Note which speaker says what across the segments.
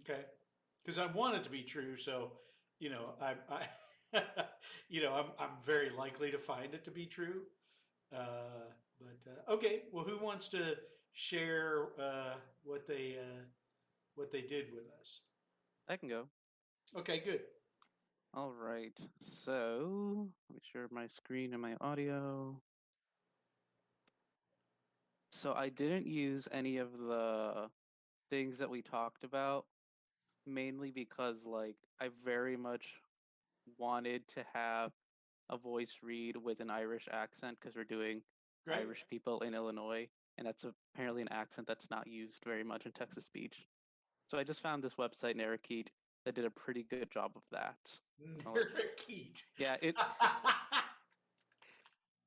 Speaker 1: Okay. Because I want it to be true, so I I'm very likely to find it to be true. But okay, well, who wants to share what they did with us?
Speaker 2: I can go.
Speaker 1: Okay, good.
Speaker 2: All right. So let me share my screen and my audio. So I didn't use any of the things that we talked about, mainly because I very much wanted to have a voice read with an Irish accent because we're doing
Speaker 1: Great.
Speaker 2: Irish people in Illinois, and that's apparently an accent that's not used very much in Texas speech. So I just found this website, Narrakeet, that did a pretty good job of that. I'll let you.
Speaker 1: Parakeet.
Speaker 2: Yeah,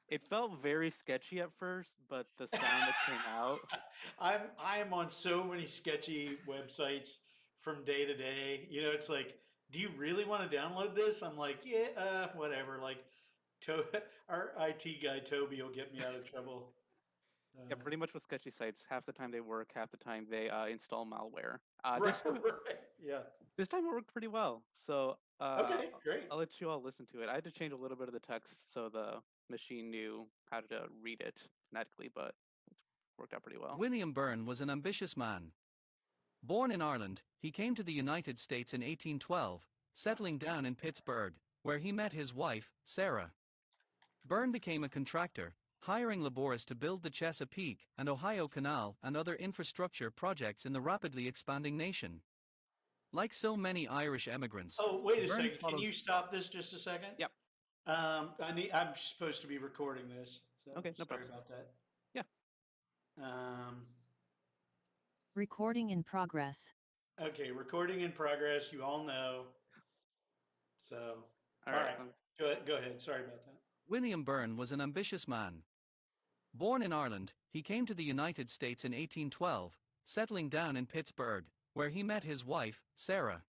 Speaker 2: it felt very sketchy at first, but the sound that came out.
Speaker 1: I'm on so many sketchy websites from day to day. It's like, do you really want to download this? I'm like, yeah, whatever. Like, our IT guy Toby will get me out of trouble.
Speaker 2: Yeah,
Speaker 1: Uh,
Speaker 2: pretty much with sketchy sites, half the time they work, half the time they install malware. This
Speaker 1: right,
Speaker 2: time,
Speaker 1: right, yeah.
Speaker 2: this time it worked pretty well. So
Speaker 1: Okay, great.
Speaker 2: I'll let you all listen to it. I had to change a little bit of the text so the machine knew how to read it phonetically, but it worked out pretty well.
Speaker 3: William Byrne was an ambitious man. Born in Ireland, he came to the United States in 1812, settling down in Pittsburgh, where he met his wife, Sarah. Byrne became a contractor, hiring laborers to build the Chesapeake and Ohio Canal and other infrastructure projects in the rapidly expanding nation. Like so many Irish emigrants,
Speaker 1: Oh, wait a
Speaker 3: Byrne
Speaker 1: second. Can
Speaker 3: followed.
Speaker 1: you stop this just a second?
Speaker 2: Yep.
Speaker 1: I'm supposed to be recording this, so
Speaker 2: Okay, no
Speaker 1: sorry
Speaker 2: problems.
Speaker 1: about that.
Speaker 2: Yeah.
Speaker 1: Um,
Speaker 4: Recording in progress.
Speaker 1: okay, recording in progress. You all know. So,
Speaker 2: All
Speaker 1: all
Speaker 2: right.
Speaker 1: right, go ahead. Go ahead. Sorry about that.
Speaker 3: William Byrne was an ambitious man. Born in Ireland, he came to the United States in 1812, settling down in Pittsburgh, where he met his wife, Sarah.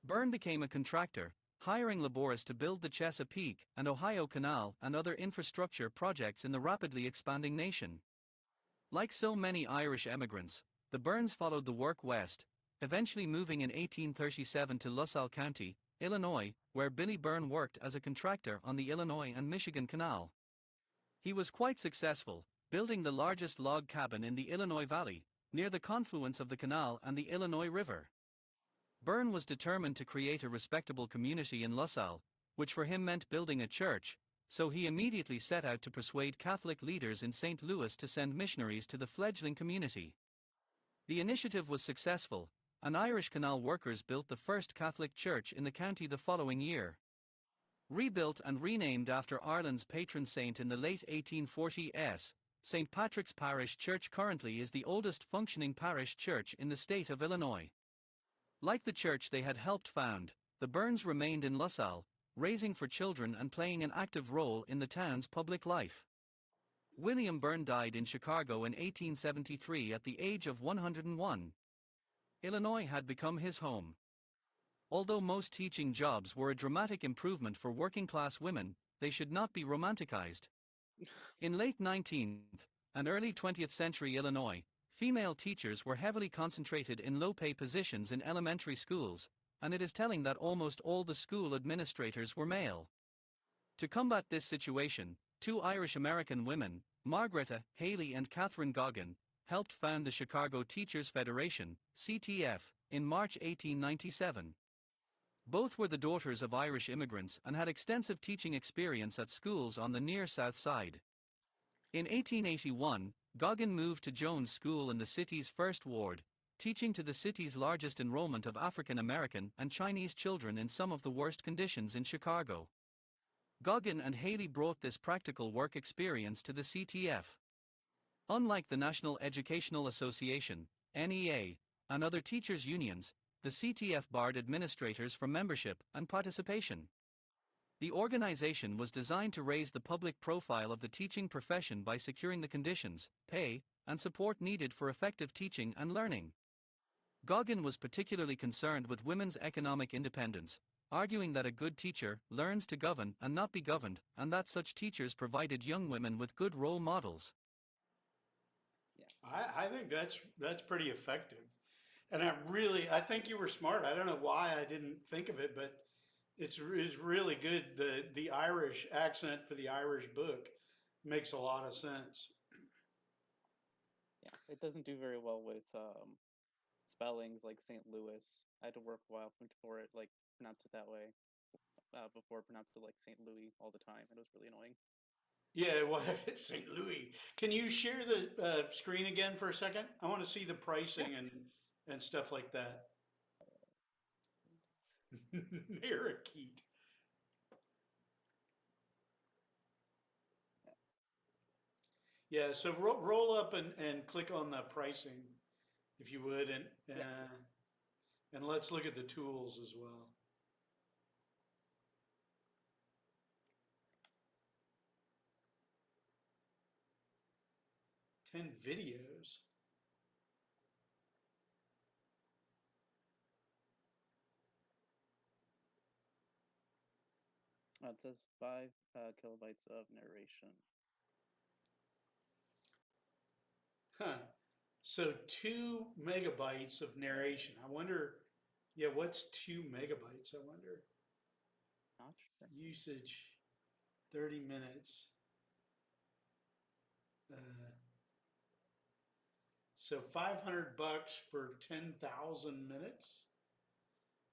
Speaker 3: Byrne became a contractor, hiring laborers to build the Chesapeake and Ohio Canal and other infrastructure projects in the rapidly expanding nation. Like so many Irish emigrants, the Byrnes followed the work west, eventually moving in 1837 to LaSalle County, Illinois, where Billy Byrne worked as a contractor on the Illinois and Michigan Canal. He was quite successful, building the largest log cabin in the Illinois Valley, near the confluence of the canal and the Illinois River. Byrne was determined to create a respectable community in LaSalle, which for him meant building a church, so he immediately set out to persuade Catholic leaders in St. Louis to send missionaries to the fledgling community. The initiative was successful, and Irish canal workers built the first Catholic church in the county the following year. Rebuilt and renamed after Ireland's patron saint in the late 1840s, St. Patrick's Parish Church currently is the oldest functioning parish church in the state of Illinois. Like the church they had helped found, the Byrnes remained in LaSalle, raising for children and playing an active role in the town's public life. William Byrne died in Chicago in 1873 at the age of 101. Illinois had become his home. Although most teaching jobs were a dramatic improvement for working-class women, they should not be romanticized. In late 19th and early 20th century Illinois, female teachers were heavily concentrated in low-pay positions in elementary schools, and it is telling that almost all the school administrators were male. To combat this situation, two Irish-American women, Margaretha Haley and Catherine Goggin, helped found the Chicago Teachers Federation, CTF, in March 1897. Both were the daughters of Irish immigrants and had extensive teaching experience at schools on the near South Side. In 1881, Goggin moved to Jones School in the city's first ward, teaching to the city's largest enrollment of African American and Chinese children in some of the worst conditions in Chicago. Goggin and Haley brought this practical work experience to the CTF. Unlike the National Educational Association, NEA, and other teachers' unions, the CTF barred administrators from membership and participation. The organization was designed to raise the public profile of the teaching profession by securing the conditions, pay, and support needed for effective teaching and learning. Goggin was particularly concerned with women's economic independence, arguing that a good teacher learns to govern and not be governed, and that such teachers provided young women with good role models.
Speaker 2: Yeah.
Speaker 1: I think that's pretty effective. And I think you were smart. I don't know why I didn't think of it, but it's really good. The Irish accent for the Irish book makes a lot of sense.
Speaker 2: Yeah, it doesn't do very well with spellings like St. Louis. I had to work a while before it like pronounced it that way. Before it pronounced it like St. Louis all the time. It was really annoying.
Speaker 1: Yeah, well, it's St. Louis. Can you share the screen again for a second? I want to see the pricing and stuff like that. Narrakeet. Yeah, so roll up and click on the pricing, if you would, and let's look at the tools as well. 10 videos.
Speaker 2: It says 5 kilobytes of narration.
Speaker 1: Huh. So 2 megabytes of narration. I wonder, yeah, what's 2 megabytes? I wonder.
Speaker 2: Not sure.
Speaker 1: Usage, 30 minutes. So $500 for 10,000 minutes.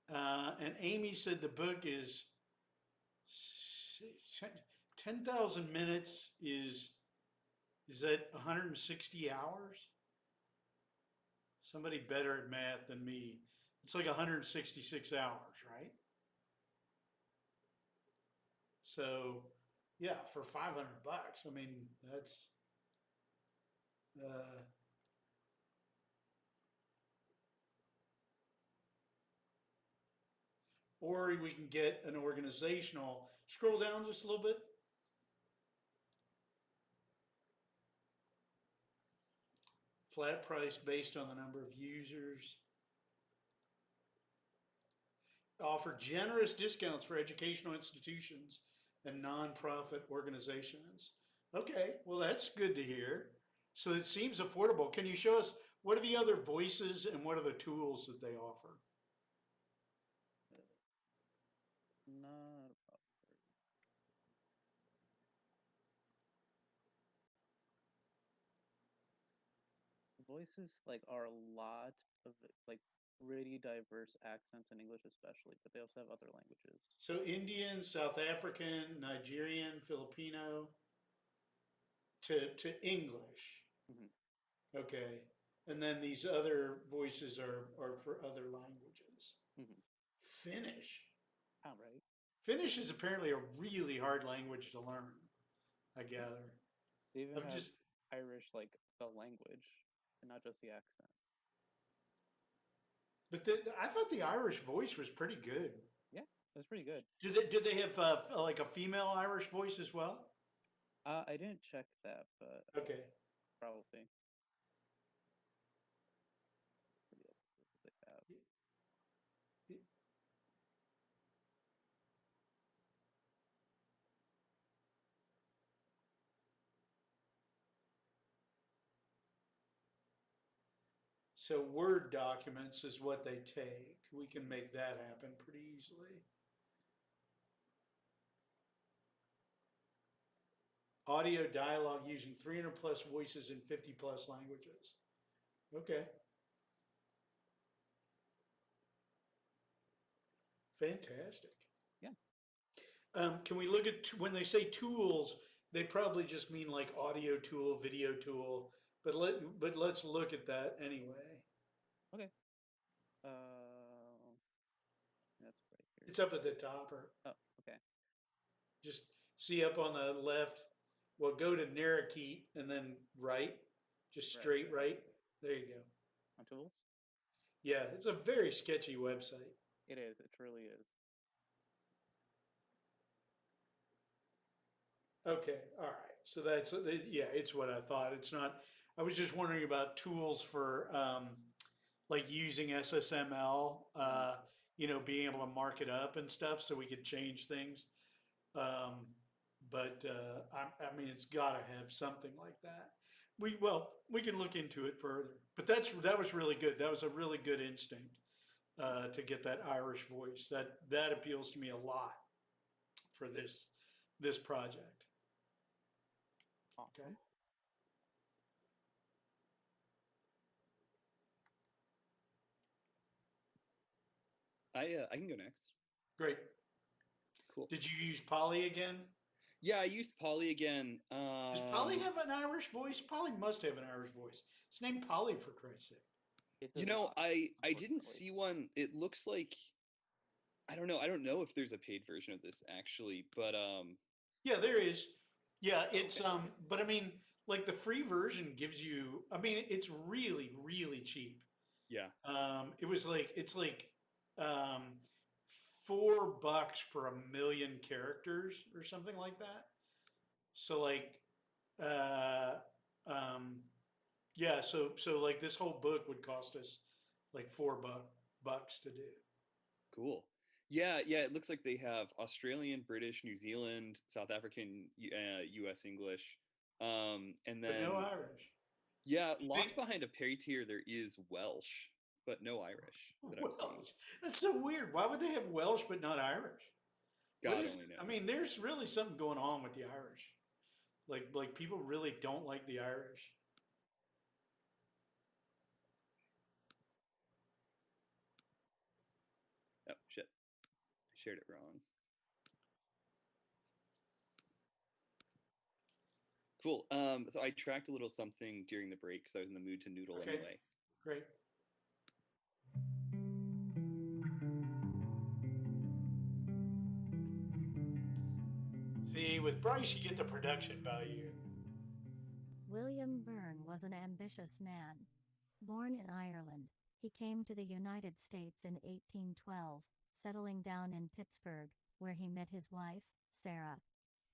Speaker 1: And Amy said the book is 10,000 minutes is that 160 hours? Somebody better at math than me. It's like 166 hours, right? So, yeah, for $500, I mean, that's or we can get an organizational. Scroll down just a little bit. Flat price based on the number of users. Offer generous discounts for educational institutions and nonprofit organizations. Okay, well, that's good to hear. So it seems affordable. Can you show us what are the other voices and what are the tools that they offer?
Speaker 2: Not voices like are a lot of like really diverse accents in English especially, but they also have other languages.
Speaker 1: So Indian, South African, Nigerian, Filipino to English.
Speaker 2: Mm-hmm.
Speaker 1: Okay. And then these other voices are for other languages.
Speaker 2: Mm-hmm.
Speaker 1: Finnish.
Speaker 2: Oh, right.
Speaker 1: Finnish is apparently a really hard language to learn, I gather.
Speaker 2: They even
Speaker 1: I've
Speaker 2: have
Speaker 1: just
Speaker 2: Irish like the language and not just the accent.
Speaker 1: But I thought the Irish voice was pretty good.
Speaker 2: Yeah, it was pretty good.
Speaker 1: Did they have like a female Irish voice as well?
Speaker 2: I didn't check that, but
Speaker 1: Okay.
Speaker 2: probably. The episodes that they have.
Speaker 1: So Word documents is what they take. We can make that happen pretty easily. Audio dialogue using 300 plus voices in 50 plus languages. Okay. Fantastic.
Speaker 2: Yeah.
Speaker 1: Can we look at, when they say tools, they probably just mean like audio tool, video tool, but let's look at that anyway.
Speaker 2: Okay. That's right here.
Speaker 1: It's up at the top, or
Speaker 2: Oh, okay.
Speaker 1: just see up on the left. Well, go to Narrakeet and then right, just straight right. There you go.
Speaker 2: On tools?
Speaker 1: Yeah, it's a very sketchy website.
Speaker 2: It is. It truly is.
Speaker 1: Okay, all right. So that's yeah, it's what I thought. It's not. I was just wondering about tools for like using SSML. Being able to mark it up and stuff, so we could change things. But I mean, it's got to have something like that. we can look into it further. But that was really good. That was a really good instinct to get that Irish voice. That appeals to me a lot for this project. Okay,
Speaker 2: Awesome.
Speaker 5: I can go next.
Speaker 1: great.
Speaker 5: Cool.
Speaker 1: Did you use Polly again?
Speaker 5: Yeah, I used Polly again.
Speaker 1: Does Polly have an Irish voice? Polly must have an Irish voice. It's named Polly, for Christ's sake.
Speaker 2: It
Speaker 5: You
Speaker 2: does
Speaker 5: know,
Speaker 2: not,
Speaker 5: I didn't
Speaker 2: unfortunately.
Speaker 5: see one. It looks like I don't know. I don't know if there's a paid version of this actually, but
Speaker 1: Yeah, there is. Yeah, it's
Speaker 5: Okay.
Speaker 1: but I mean, like the free version gives you. I mean, it's really really cheap.
Speaker 5: yeah.
Speaker 1: It was like it's like um, $4 for 1,000,000 characters or something like that. So like, uh, um, yeah. So like this whole book would cost us like $4 to do.
Speaker 5: Cool. Yeah, yeah, it looks like they have Australian, British, New Zealand, South African, US English. And
Speaker 1: But no
Speaker 5: then
Speaker 1: Irish.
Speaker 5: yeah,
Speaker 1: You think?
Speaker 5: locked behind a pay tier there is Welsh, but no Irish that I'm seeing.
Speaker 1: Welsh. That's so weird. Why would they have Welsh but not Irish? What
Speaker 5: God
Speaker 1: is?
Speaker 5: only
Speaker 1: I
Speaker 5: knows.
Speaker 1: mean, there's really something going on with the Irish. Like people really don't like the Irish.
Speaker 5: Oh shit. I shared it wrong. Cool. So I tracked a little something during the break because I was in the mood to noodle
Speaker 1: Okay,
Speaker 5: anyway.
Speaker 1: great. See, with Bryce, you get the production value.
Speaker 6: William Byrne was an ambitious man. Born in Ireland, he came to the United States in 1812, settling down in Pittsburgh, where he met his wife, Sarah.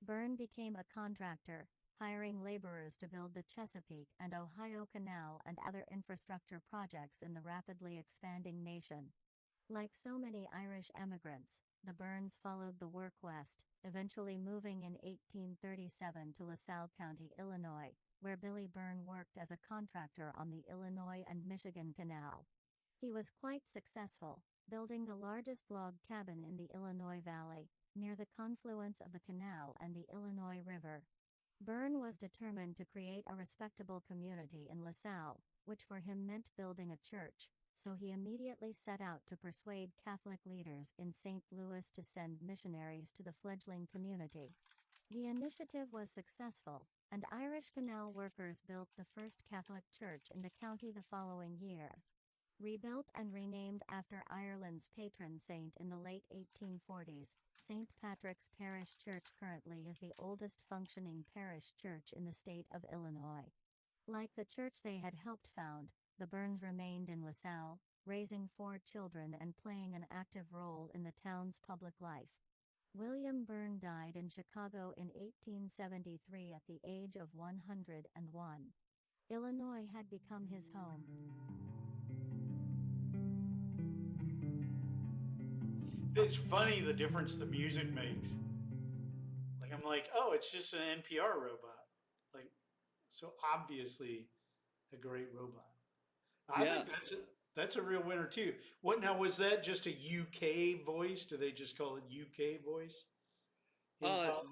Speaker 6: Byrne became a contractor, hiring laborers to build the Chesapeake and Ohio Canal and other infrastructure projects in the rapidly expanding nation. Like so many Irish emigrants, the Byrnes followed the work west, eventually moving in 1837 to LaSalle County, Illinois, where Billy Byrne worked as a contractor on the Illinois and Michigan Canal. He was quite successful, building the largest log cabin in the Illinois Valley, near the confluence of the canal and the Illinois River. Byrne was determined to create a respectable community in LaSalle, which for him meant building a church, so he immediately set out to persuade Catholic leaders in St. Louis to send missionaries to the fledgling community. The initiative was successful, and Irish canal workers built the first Catholic church in the county the following year. Rebuilt and renamed after Ireland's patron saint in the late 1840s, St. Patrick's Parish Church currently is the oldest functioning parish church in the state of Illinois. Like the church they had helped found, the Byrnes remained in LaSalle, raising 4 children and playing an active role in the town's public life. William Byrne died in Chicago in 1873 at the age of 101. Illinois had become his home.
Speaker 1: It's funny the difference the music makes. Like I'm like, oh, it's just an NPR robot. Like, so obviously a great robot. I
Speaker 5: Yeah.
Speaker 1: think that's a real winner too. What now, was that just a UK voice? Do they just call it UK voice?
Speaker 5: Uh,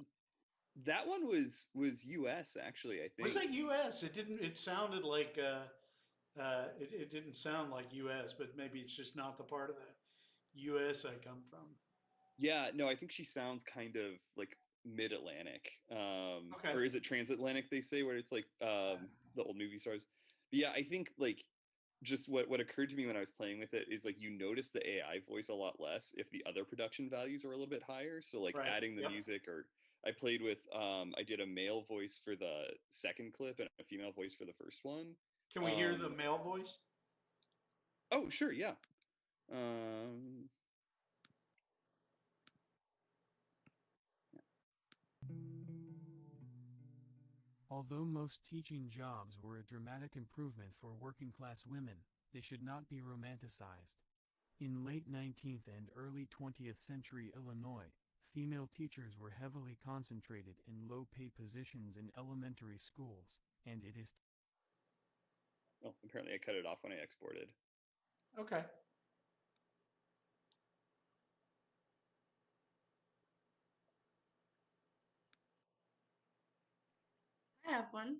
Speaker 5: that one was US actually, I
Speaker 1: Was
Speaker 5: think.
Speaker 1: that US? It didn't. It sounded like it didn't sound like US, but maybe it's just not the part of the US I come from.
Speaker 5: Yeah, no, I think she sounds kind of like mid-Atlantic.
Speaker 1: Okay.
Speaker 5: Or is it transatlantic they say, where it's like the old movie stars. But yeah, I think like just what occurred to me when I was playing with it is like you notice the AI voice a lot less if the other production values are a little bit higher. So like
Speaker 1: Right.
Speaker 5: adding the
Speaker 1: Yep.
Speaker 5: music, or I played with I did a male voice for the second clip and a female voice for the first one.
Speaker 1: Can we hear the male voice?
Speaker 5: Oh, sure, yeah. Um
Speaker 7: Although most teaching jobs were a dramatic improvement for working-class women, they should not be romanticized. In late 19th and early 20th century Illinois, female teachers were heavily concentrated in low-pay positions in elementary schools, and it is
Speaker 5: Oh, apparently I cut it off when I exported.
Speaker 1: Okay.
Speaker 8: I have one.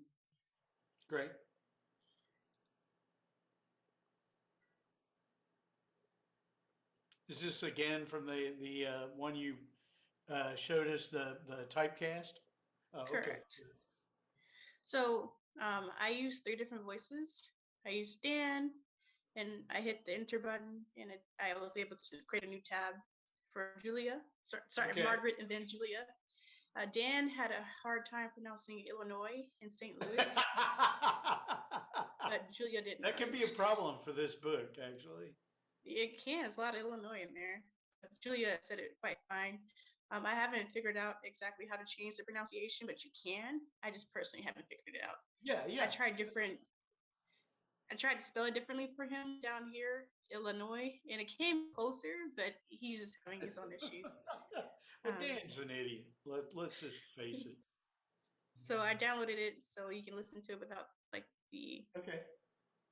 Speaker 1: Great. Is this again from the one you showed us the typecast? Oh, okay.
Speaker 8: Correct. So I use 3 different voices. I used Dan, and I hit the enter button, and I was able to create a new tab for Julia. Sorry,
Speaker 1: Okay.
Speaker 8: Margaret, and then Julia. Dan had a hard time pronouncing Illinois and St. Louis, but Julia didn't.
Speaker 1: That could be a problem for this book, actually.
Speaker 8: It can. It's a lot of Illinois in there. But Julia said it quite fine. I haven't figured out exactly how to change the pronunciation, but you can. I just personally haven't figured it out.
Speaker 1: Yeah, yeah.
Speaker 8: I tried to spell it differently for him down here, Illinois, and it came closer, but he's having his own issues.
Speaker 1: Well, Dan's an idiot. Let's just face it.
Speaker 8: So I downloaded it so you can listen to it without like the
Speaker 1: Okay.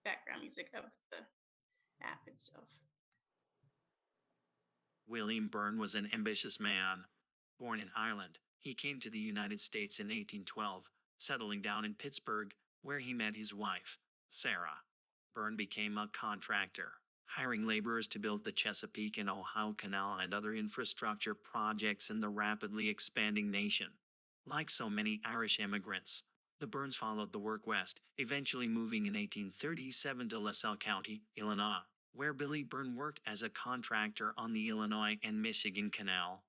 Speaker 8: background music of the app itself.
Speaker 9: William Byrne was an ambitious man. Born in Ireland, he came to the United States in 1812, settling down in Pittsburgh, where he met his wife, Sarah. Byrne became a contractor, hiring laborers to build the Chesapeake and Ohio Canal and other infrastructure projects in the rapidly expanding nation. Like so many Irish immigrants, the Byrnes followed the work west, eventually moving in 1837 to LaSalle County, Illinois, where Billy Byrne worked as a contractor on the Illinois and Michigan Canal.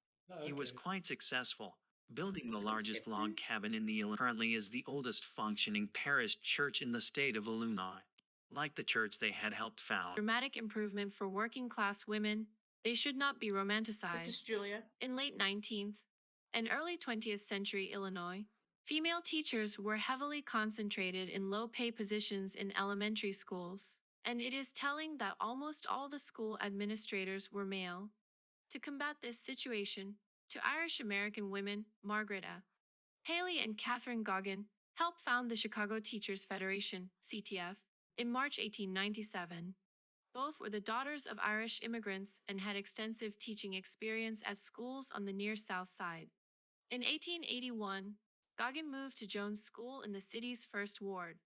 Speaker 9: He was quite successful, building the largest log cabin in the Illinois. Currently is the oldest functioning parish church in the state of Illinois. Like the church they had helped found.
Speaker 10: Dramatic improvement for working class women, they should not be romanticized.
Speaker 8: This is Julia.
Speaker 10: In late 19th and early 20th century Illinois, female teachers were heavily concentrated in low-pay positions in elementary schools, and it is telling that almost all the school administrators were male. To combat this situation, two Irish-American women, Margaret F. Haley and Catherine Goggin, helped found the Chicago Teachers Federation, CTF, in March 1897. Both were the daughters of Irish immigrants and had extensive teaching experience at schools on the near South Side. In 1881, Goggin moved to Jones School in the city's first ward.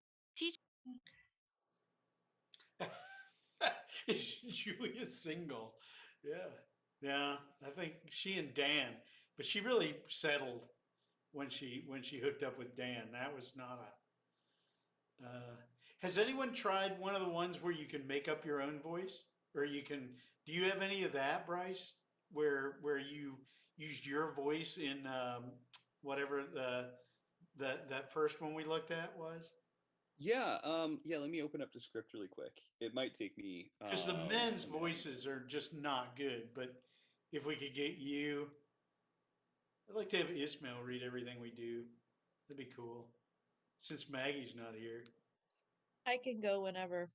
Speaker 1: Julia's single. Yeah. I think she and Dan, but she really settled when she hooked up with Dan. That was not a. Has anyone tried one of the ones where you can make up your own voice, or you can? Do you have any of that, Bryce? Where you used your voice in whatever that first one we looked at was?
Speaker 5: Yeah, let me open up the script really quick. It might take me
Speaker 1: because the men's voices are just not good. But if we could get you, I'd like to have Ismail read everything we do. That'd be cool. Since Maggie's not here.
Speaker 11: I can go whenever.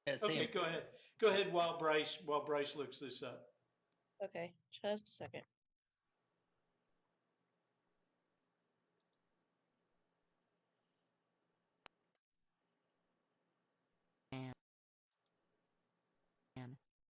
Speaker 1: Okay, go ahead. Go ahead while Bryce looks this up.
Speaker 11: Okay, just a second.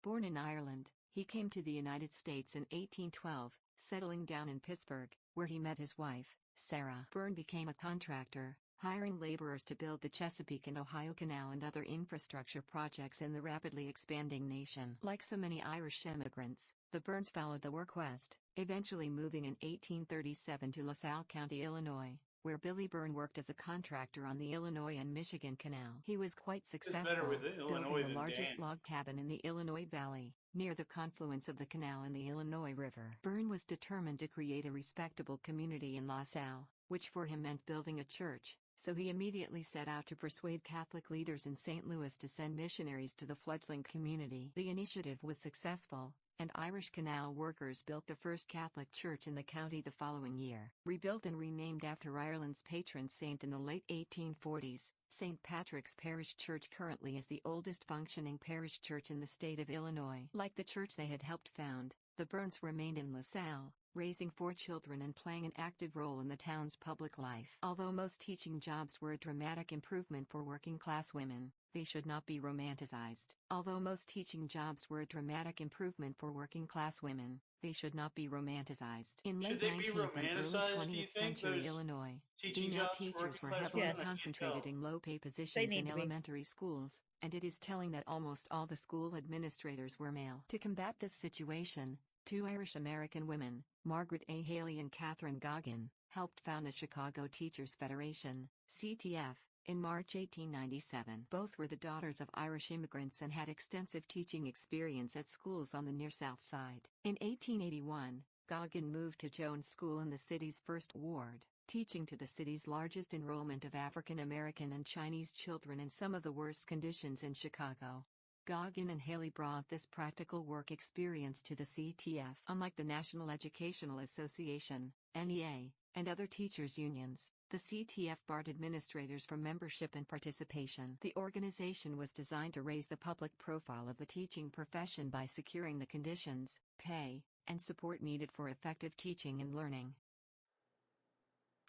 Speaker 12: Born in Ireland, he came to the United States in 1812, settling down in Pittsburgh, where he met his wife, Sarah. Byrne became a contractor, hiring laborers to build the Chesapeake and Ohio Canal and other infrastructure projects in the rapidly expanding nation. Like so many Irish immigrants, the Byrnes followed the work west, eventually moving in 1837 to LaSalle County, Illinois, where Billy Byrne worked as a contractor on the Illinois and Michigan Canal. He was quite successful, building the largest log cabin in the Illinois Valley, near the confluence of the canal and the Illinois River. Byrne was determined to create a respectable community in LaSalle, which for him meant building a church, so he immediately set out to persuade Catholic leaders in St. Louis to send missionaries to the fledgling community. The initiative was successful, and Irish canal workers built the first Catholic church in the county the following year. Rebuilt and renamed after Ireland's patron saint in the late 1840s, St. Patrick's Parish Church currently is the oldest functioning parish church in the state of Illinois. Like the church they had helped found, the Byrnes remained in LaSalle, raising 4 children and playing an active role in the town's public life. Although most teaching jobs were a dramatic improvement for working-class women, they should not be romanticized. Although most teaching jobs were a dramatic improvement for working-class women, they should not be romanticized. In
Speaker 1: Should
Speaker 12: late
Speaker 1: they be
Speaker 12: 19th and early
Speaker 1: romanticized, do you
Speaker 12: 20th
Speaker 1: think,
Speaker 12: century
Speaker 1: those
Speaker 12: Illinois,
Speaker 1: teaching
Speaker 12: female
Speaker 1: jobs for
Speaker 12: teachers
Speaker 1: working
Speaker 12: were
Speaker 1: class
Speaker 12: heavily
Speaker 1: women? I
Speaker 11: Yes.
Speaker 1: can't
Speaker 12: concentrated
Speaker 1: tell.
Speaker 12: in low-pay
Speaker 11: They
Speaker 12: positions
Speaker 11: need
Speaker 12: in
Speaker 11: to be.
Speaker 12: elementary schools, and it is telling that almost all the school administrators were male. To combat this situation, 2 Irish-American women, Margaret A. Haley and Catherine Goggin, helped found the Chicago Teachers Federation, CTF, in March 1897. Both were the daughters of Irish immigrants and had extensive teaching experience at schools on the near South Side. In 1881, Goggin moved to Jones School in the city's first ward, teaching to the city's largest enrollment of African American and Chinese children in some of the worst conditions in Chicago. Goggin and Haley brought this practical work experience to the CTF. Unlike the National Educational Association, NEA, and other teachers' unions, the CTF barred administrators from membership and participation. The organization was designed to raise the public profile of the teaching profession by securing the conditions, pay, and support needed for effective teaching and learning.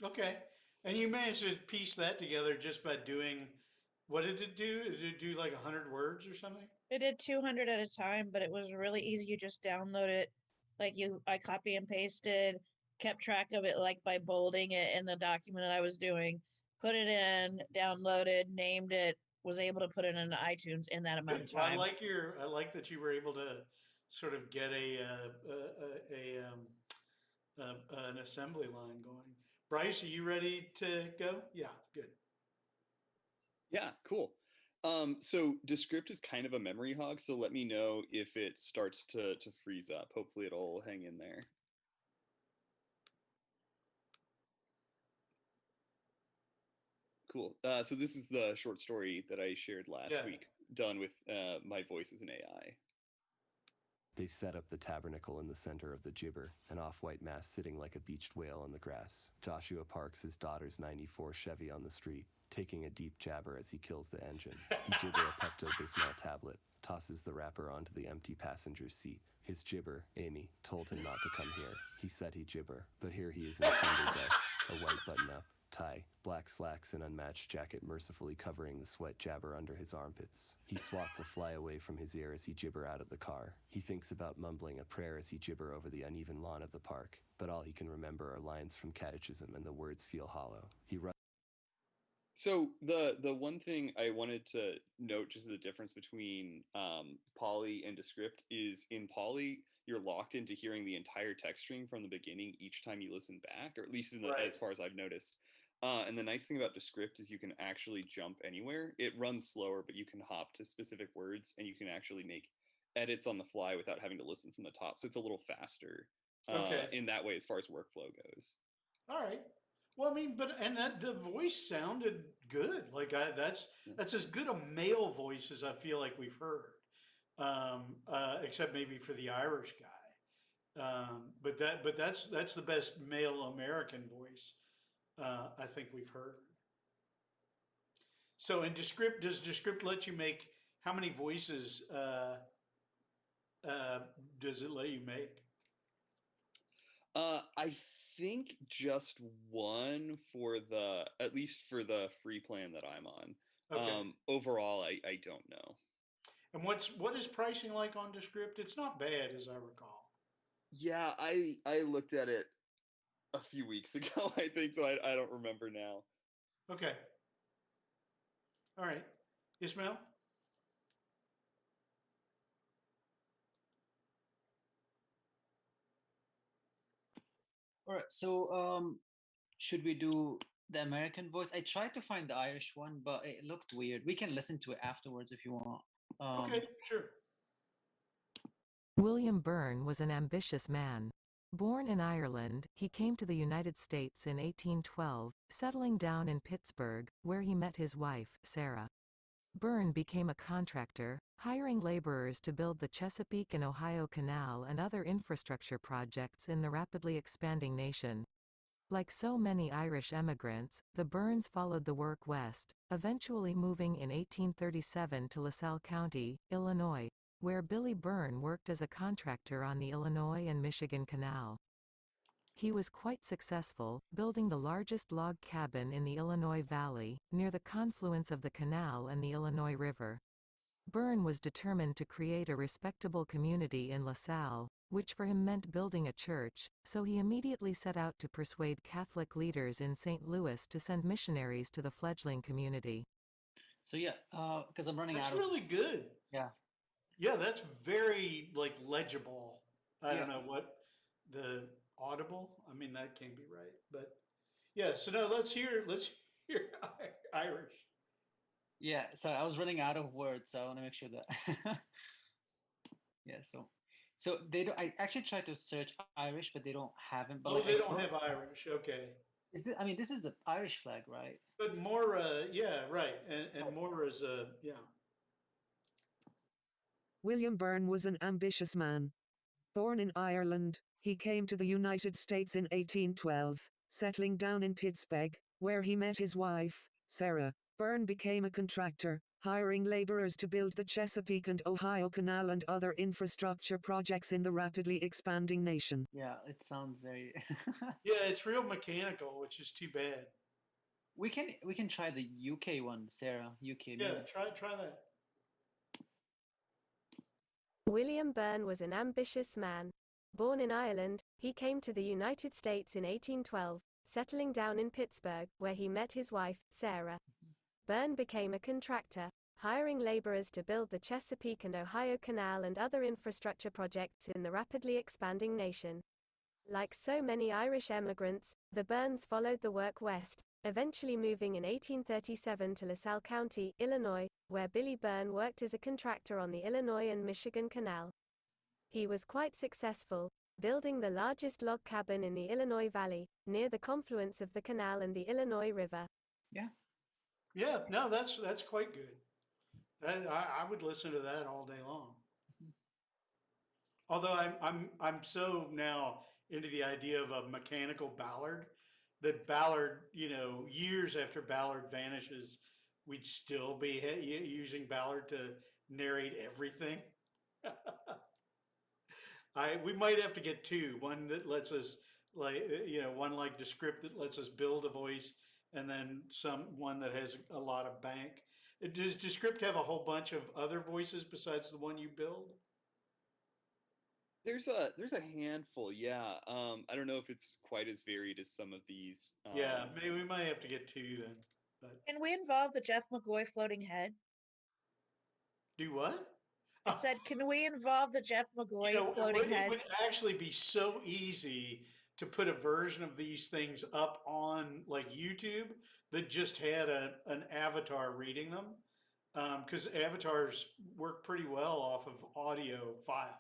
Speaker 1: Okay. And you managed to piece that together just by doing, what did it do? Did it do like 100 words or something?
Speaker 11: It did 200 at a time, but it was really easy. You just download it. I copy and pasted, kept track of it like by bolding it in the document that I was doing, put it in, downloaded, named it, was able to put it into iTunes in that amount of
Speaker 1: Well,
Speaker 11: time.
Speaker 1: I like that you were able to sort of get an assembly line going. Bryce, are you ready to go? Yeah, good.
Speaker 5: Yeah, cool. So Descript is kind of a memory hog, so let me know if it starts to freeze up. Hopefully it'll hang in there. Cool. So this is the short story that I shared last week, done with my voice as an AI.
Speaker 13: They set up the tabernacle in the center of the gibber, an off-white mass sitting like a beached whale on the grass. Joshua parks his daughter's 94 Chevy on the street, taking a deep jabber as he kills the engine. He gibber a Pepto-Bismol tablet, tosses the wrapper onto the empty passenger seat. His gibber, Amy, told him not to come here. He said he gibber, but here he is in Sunday best, a white button-up, tie, black slacks and unmatched jacket mercifully covering the sweat jabber under his armpits. He swats a fly away from his ear as he gibber out of the car. He thinks about mumbling a prayer as he gibber over the uneven lawn of the park, but all he can remember are lines from catechism and the words feel hollow. He runs.
Speaker 5: So the one thing I wanted to note, just as a difference between Poly and Descript, is in Poly you're locked into hearing the entire text string from the beginning each time you listen back, or at least as far as I've noticed. And the nice thing about Descript is you can actually jump anywhere. It runs slower, but you can hop to specific words and you can actually make edits on the fly without having to listen from the top. So it's a little faster in that way as far as workflow goes.
Speaker 1: All right. Well, I mean, the voice sounded good. That's as good a male voice as I feel like we've heard, except maybe for the Irish guy. But that's the best male American voice I think we've heard. So in Descript, does Descript let you make, how many voices does it let you make?
Speaker 5: I think just one for at least for the free plan that I'm on.
Speaker 1: Okay.
Speaker 5: Overall, I don't know.
Speaker 1: And what is pricing like on Descript? It's not bad, as I recall.
Speaker 5: Yeah, I looked at it a few weeks ago, I think, so I don't remember now.
Speaker 1: Okay. All right. Ismail?
Speaker 14: All right, so should we do the American voice? I tried to find the Irish one, but it looked weird. We can listen to it afterwards if you want.
Speaker 1: Okay, sure.
Speaker 15: William Byrne was an ambitious man. Born in Ireland, he came to the United States in 1812, settling down in Pittsburgh, where he met his wife, Sarah. Byrne became a contractor, hiring laborers to build the Chesapeake and Ohio Canal and other infrastructure projects in the rapidly expanding nation. Like so many Irish emigrants, the Byrnes followed the work west, eventually moving in 1837 to LaSalle County, Illinois, where Billy Byrne worked as a contractor on the Illinois and Michigan Canal. He was quite successful, building the largest log cabin in the Illinois Valley, near the confluence of the canal and the Illinois River. Byrne was determined to create a respectable community in LaSalle, which for him meant building a church, so he immediately set out to persuade Catholic leaders in St. Louis to send missionaries to the fledgling community.
Speaker 14: So yeah, because I'm running
Speaker 1: That's
Speaker 14: out of.
Speaker 1: really good.
Speaker 14: Yeah.
Speaker 1: Yeah, that's very legible. I
Speaker 14: Yeah.
Speaker 1: don't know what the audible. I mean, that can't be right, but yeah. So no, let's hear Irish.
Speaker 14: Yeah, sorry, I was running out of words, so I want to make sure that. Yeah, so they don't. I actually tried to search Irish, but they don't have it. But
Speaker 1: Oh,
Speaker 14: like
Speaker 1: they
Speaker 14: I
Speaker 1: don't
Speaker 14: saw,
Speaker 1: have Irish. Okay.
Speaker 14: is this? I mean, this is the Irish flag, right?
Speaker 1: But more, yeah, right, and more is, yeah.
Speaker 16: William Byrne was an ambitious man. Born in Ireland, he came to the United States in 1812, settling down in Pittsburgh, where he met his wife, Sarah. Byrne became a contractor, hiring laborers to build the Chesapeake and Ohio Canal and other infrastructure projects in the rapidly expanding nation.
Speaker 14: Yeah, it sounds very.
Speaker 1: Yeah, it's real mechanical, which is too bad.
Speaker 14: We can try the UK one, Sarah. UK.
Speaker 1: Yeah,
Speaker 14: maybe.
Speaker 1: try that.
Speaker 17: William Byrne was an ambitious man. Born in Ireland, he came to the United States in 1812, settling down in Pittsburgh, where he met his wife, Sarah. Byrne became a contractor, hiring laborers to build the Chesapeake and Ohio Canal and other infrastructure projects in the rapidly expanding nation. Like so many Irish emigrants, the Byrnes followed the work west, eventually moving in 1837 to LaSalle County, Illinois, where Billy Byrne worked as a contractor on the Illinois and Michigan Canal. He was quite successful, building the largest log cabin in the Illinois Valley, near the confluence of the canal and the Illinois River.
Speaker 14: Yeah.
Speaker 1: Yeah, no, that's quite good. I would listen to that all day long. Although I'm so now into the idea of a mechanical Ballard, that Ballard, years after Ballard vanishes, we'd still be using Ballard to narrate everything. We might have to get two. One that lets us one like Descript that lets us build a voice, and then one that has a lot of bank. Does Descript have a whole bunch of other voices besides the one you build?
Speaker 5: There's a handful, yeah. I don't know if it's quite as varied as some of these.
Speaker 1: Yeah, maybe we might have to get two then. But
Speaker 11: Can we involve the Jeff McGoy floating head?
Speaker 1: do what?
Speaker 11: I said, can we involve the Jeff McGoy floating head?
Speaker 1: It would actually be so easy to put a version of these things up on like YouTube that just had an avatar reading them, because avatars work pretty well off of audio files.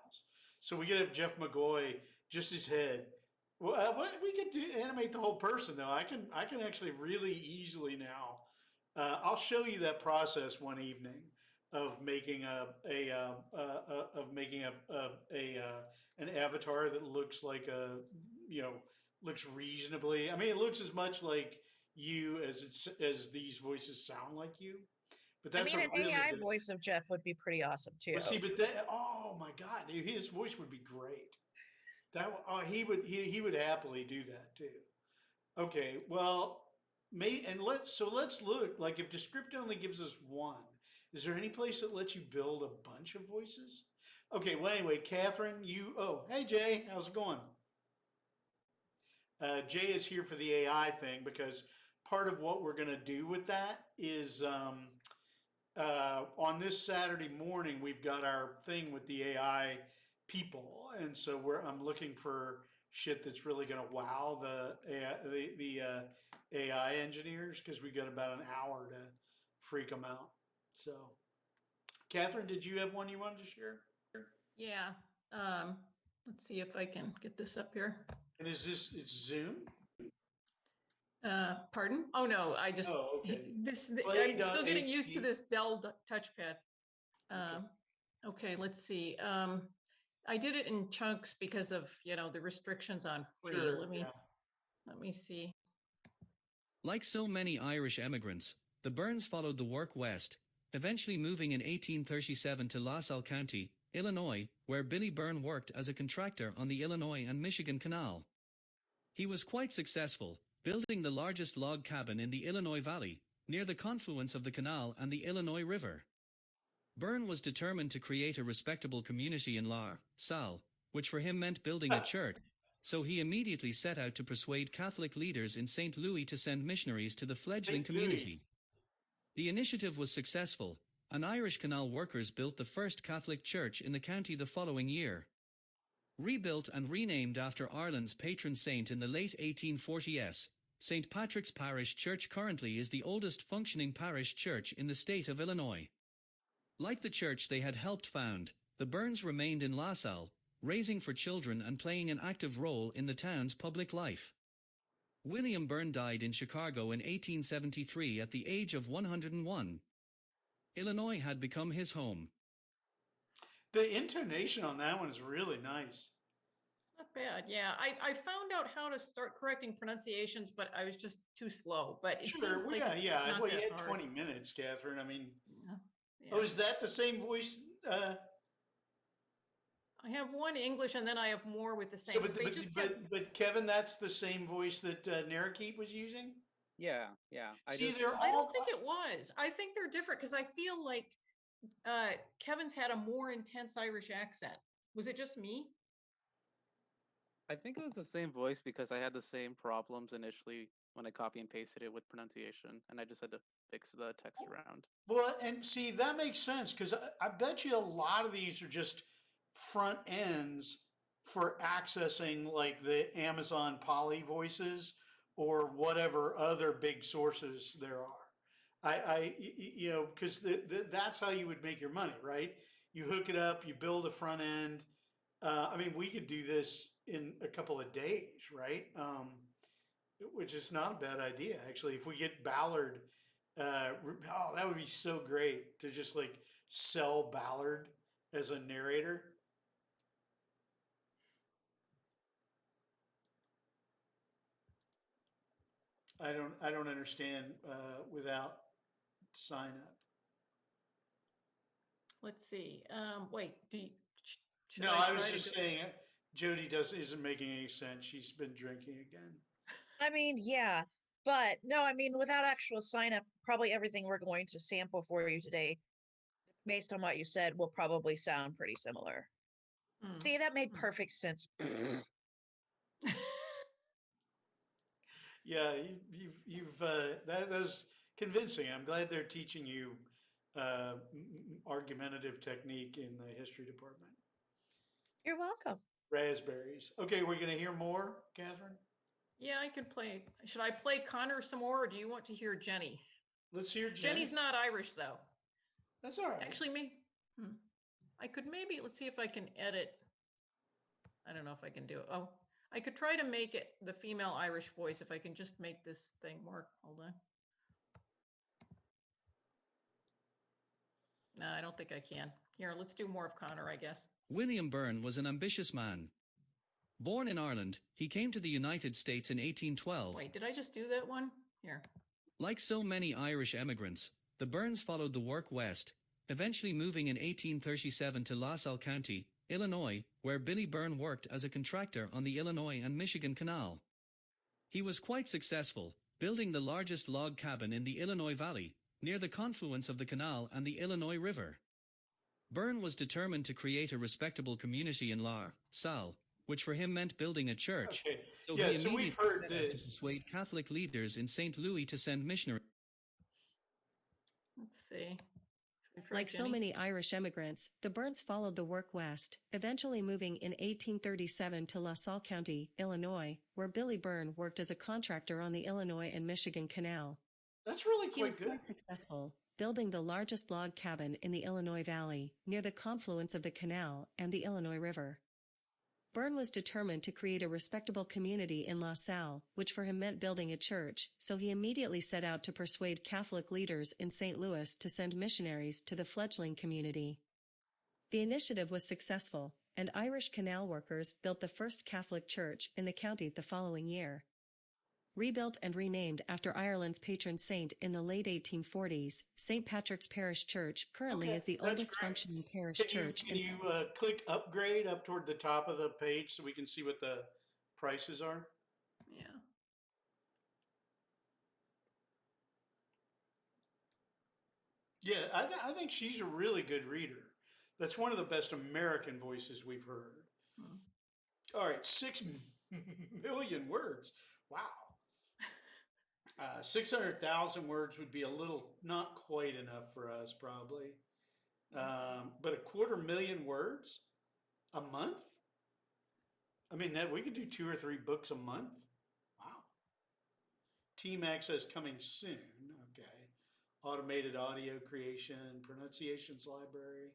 Speaker 1: So we could have Jeff McGoy, just his head. Well, we could animate the whole person though. I can actually really easily now. I'll show you that process one evening of making an avatar that looks like looks reasonably. I mean, it looks as much like you as these voices sound like you. But that's
Speaker 11: an AI voice of Jeff would be pretty awesome too.
Speaker 1: But see, oh my God, his voice would be great. He would happily do that too. Okay, well, let's look. Like if Descript only gives us one, is there any place that lets you build a bunch of voices? Okay, well anyway, Catherine, hey Jay, how's it going? Jay is here for the AI thing because part of what we're gonna do with that is on this Saturday morning, we've got our thing with the AI people, and so I'm looking for shit that's really going to wow the AI engineers because we got about an hour to freak them out. So, Catherine, did you have one you wanted to share?
Speaker 18: Yeah. Let's see if I can get this up here.
Speaker 1: And it's Zoom?
Speaker 18: Pardon? Oh no, I just
Speaker 1: okay.
Speaker 18: I'm still getting used to this Dell touchpad. Okay, let's see. I did it in chunks because of the restrictions on free.
Speaker 1: Sure,
Speaker 18: Let me see.
Speaker 3: Like so many Irish emigrants, the Byrnes followed the work west, eventually moving in 1837 to LaSalle County, Illinois, where Billy Byrne worked as a contractor on the Illinois and Michigan Canal. He was quite successful, building the largest log cabin in the Illinois Valley, near the confluence of the canal and the Illinois River. Byrne was determined to create a respectable community in La Salle, which for him meant building a church, so he immediately set out to persuade Catholic leaders in St. Louis to send missionaries to the fledgling community. The initiative was successful, and Irish canal workers built the first Catholic church in the county the following year. Rebuilt and renamed after Ireland's patron saint in the late 1840s, St. Patrick's Parish Church currently is the oldest functioning parish church in the state of Illinois. Like the church they had helped found, the Byrnes remained in La Salle, raising for children and playing an active role in the town's public life. William Byrne died in Chicago in 1873 at the age of 101. Illinois had become his home.
Speaker 1: The intonation on that one is really nice.
Speaker 18: Not bad. Yeah, I found out how to start correcting pronunciations, but I was just too slow. But it
Speaker 1: Sure,
Speaker 18: seems
Speaker 1: well,
Speaker 18: like
Speaker 1: yeah,
Speaker 18: it's
Speaker 1: yeah.
Speaker 18: not
Speaker 1: Well,
Speaker 18: that
Speaker 1: you had
Speaker 18: hard.
Speaker 1: 20 minutes, Catherine. I mean,
Speaker 18: Yeah.
Speaker 1: oh, is that the same voice?
Speaker 18: I have one English, and then I have more with the same.
Speaker 1: Yeah,
Speaker 18: 'Cause they just have,
Speaker 1: but Kevin, that's the same voice that Narrakeep was using?
Speaker 2: Yeah.
Speaker 1: See, they're
Speaker 18: I
Speaker 1: all.
Speaker 18: don't think it was. I think they're different because I feel like Kevin's had a more intense Irish accent. Was it just me?
Speaker 2: I think it was the same voice because I had the same problems initially when I copy and pasted it with pronunciation, and I just had to fix the text around.
Speaker 1: Well, and see, that makes sense because I bet you a lot of these are just front ends for accessing like the Amazon Poly voices or whatever other big sources there are. You know, because that's how you would make your money, right? You hook it up, you build a front end. I mean, we could do this in a couple of days, right? Which is not a bad idea, actually. If we get Ballard, oh, that would be so great to just like sell Ballard as a narrator. I don't understand without sign up.
Speaker 18: Let's see. Wait. Should
Speaker 1: No,
Speaker 18: I
Speaker 1: I was
Speaker 18: try to
Speaker 1: just
Speaker 18: go-
Speaker 1: saying Jody isn't making any sense. She's been drinking again.
Speaker 11: I mean, yeah, but no, I mean, without actual sign up, probably everything we're going to sample for you today, based on what you said, will probably sound pretty similar. See, that made perfect sense.
Speaker 1: Yeah, you've that was convincing. I'm glad they're teaching you argumentative technique in the history department.
Speaker 11: You're welcome.
Speaker 1: Raspberries. Okay, we're gonna hear more, Catherine.
Speaker 18: Yeah, I could play. Should I play Connor some more, or do you want to hear Jenny?
Speaker 1: Let's hear Jenny.
Speaker 18: Jenny's not Irish, though.
Speaker 1: That's all right.
Speaker 18: Actually, I could maybe, let's see if I can edit. I don't know if I can do it. Oh, I could try to make it the female Irish voice if I can just make this thing work. Hold on. No, I don't think I can. Here, let's do more of Connor, I guess.
Speaker 3: William Byrne was an ambitious man. Born in Ireland, he came to the United States in 1812.
Speaker 18: Wait, did I just do that one? Here.
Speaker 3: Like so many Irish emigrants, the Byrnes followed the work west, eventually moving in 1837 to La Salle County, Illinois, where Billy Byrne worked as a contractor on the Illinois and Michigan Canal. He was quite successful, building the largest log cabin in the Illinois Valley, near the confluence of the canal and the Illinois River. Byrne was determined to create a respectable community in La Salle, which for him meant building a church.
Speaker 1: Okay.
Speaker 3: So
Speaker 1: Yeah,
Speaker 3: he
Speaker 1: so we've
Speaker 3: immediately
Speaker 1: heard
Speaker 3: set out to
Speaker 1: this.
Speaker 3: persuade Catholic leaders in St. Louis to send missionaries.
Speaker 18: Let's see. Should I try
Speaker 19: Like so
Speaker 18: Jenny?
Speaker 19: many Irish immigrants, the Byrnes followed the work west, eventually moving in 1837 to La Salle County, Illinois, where Billy Byrne worked as a contractor on the Illinois and Michigan Canal.
Speaker 1: That's really
Speaker 19: He was
Speaker 1: quite good.
Speaker 19: quite successful, building the largest log cabin in the Illinois Valley, near the confluence of the canal and the Illinois River. Byrne was determined to create a respectable community in La Salle, which for him meant building a church, so he immediately set out to persuade Catholic leaders in St. Louis to send missionaries to the fledgling community. The initiative was successful, and Irish canal workers built the first Catholic church in the county the following year. Rebuilt and renamed after Ireland's patron saint in the late 1840s, St. Patrick's Parish Church currently
Speaker 1: Okay,
Speaker 19: is the
Speaker 1: that's
Speaker 19: oldest
Speaker 1: great.
Speaker 19: functioning parish
Speaker 1: Can
Speaker 19: church.
Speaker 1: you click upgrade up toward the top of the page so we can see what the prices are? Yeah, I think she's a really good reader. That's one of the best American voices we've heard. All right, 6 million words. Wow. 600,000 words would be a little, not quite enough for us, probably. But 250,000 words a month? I mean, we could do 2 or 3 books a month. Wow. Team access coming soon. Okay. Automated audio creation, pronunciations library,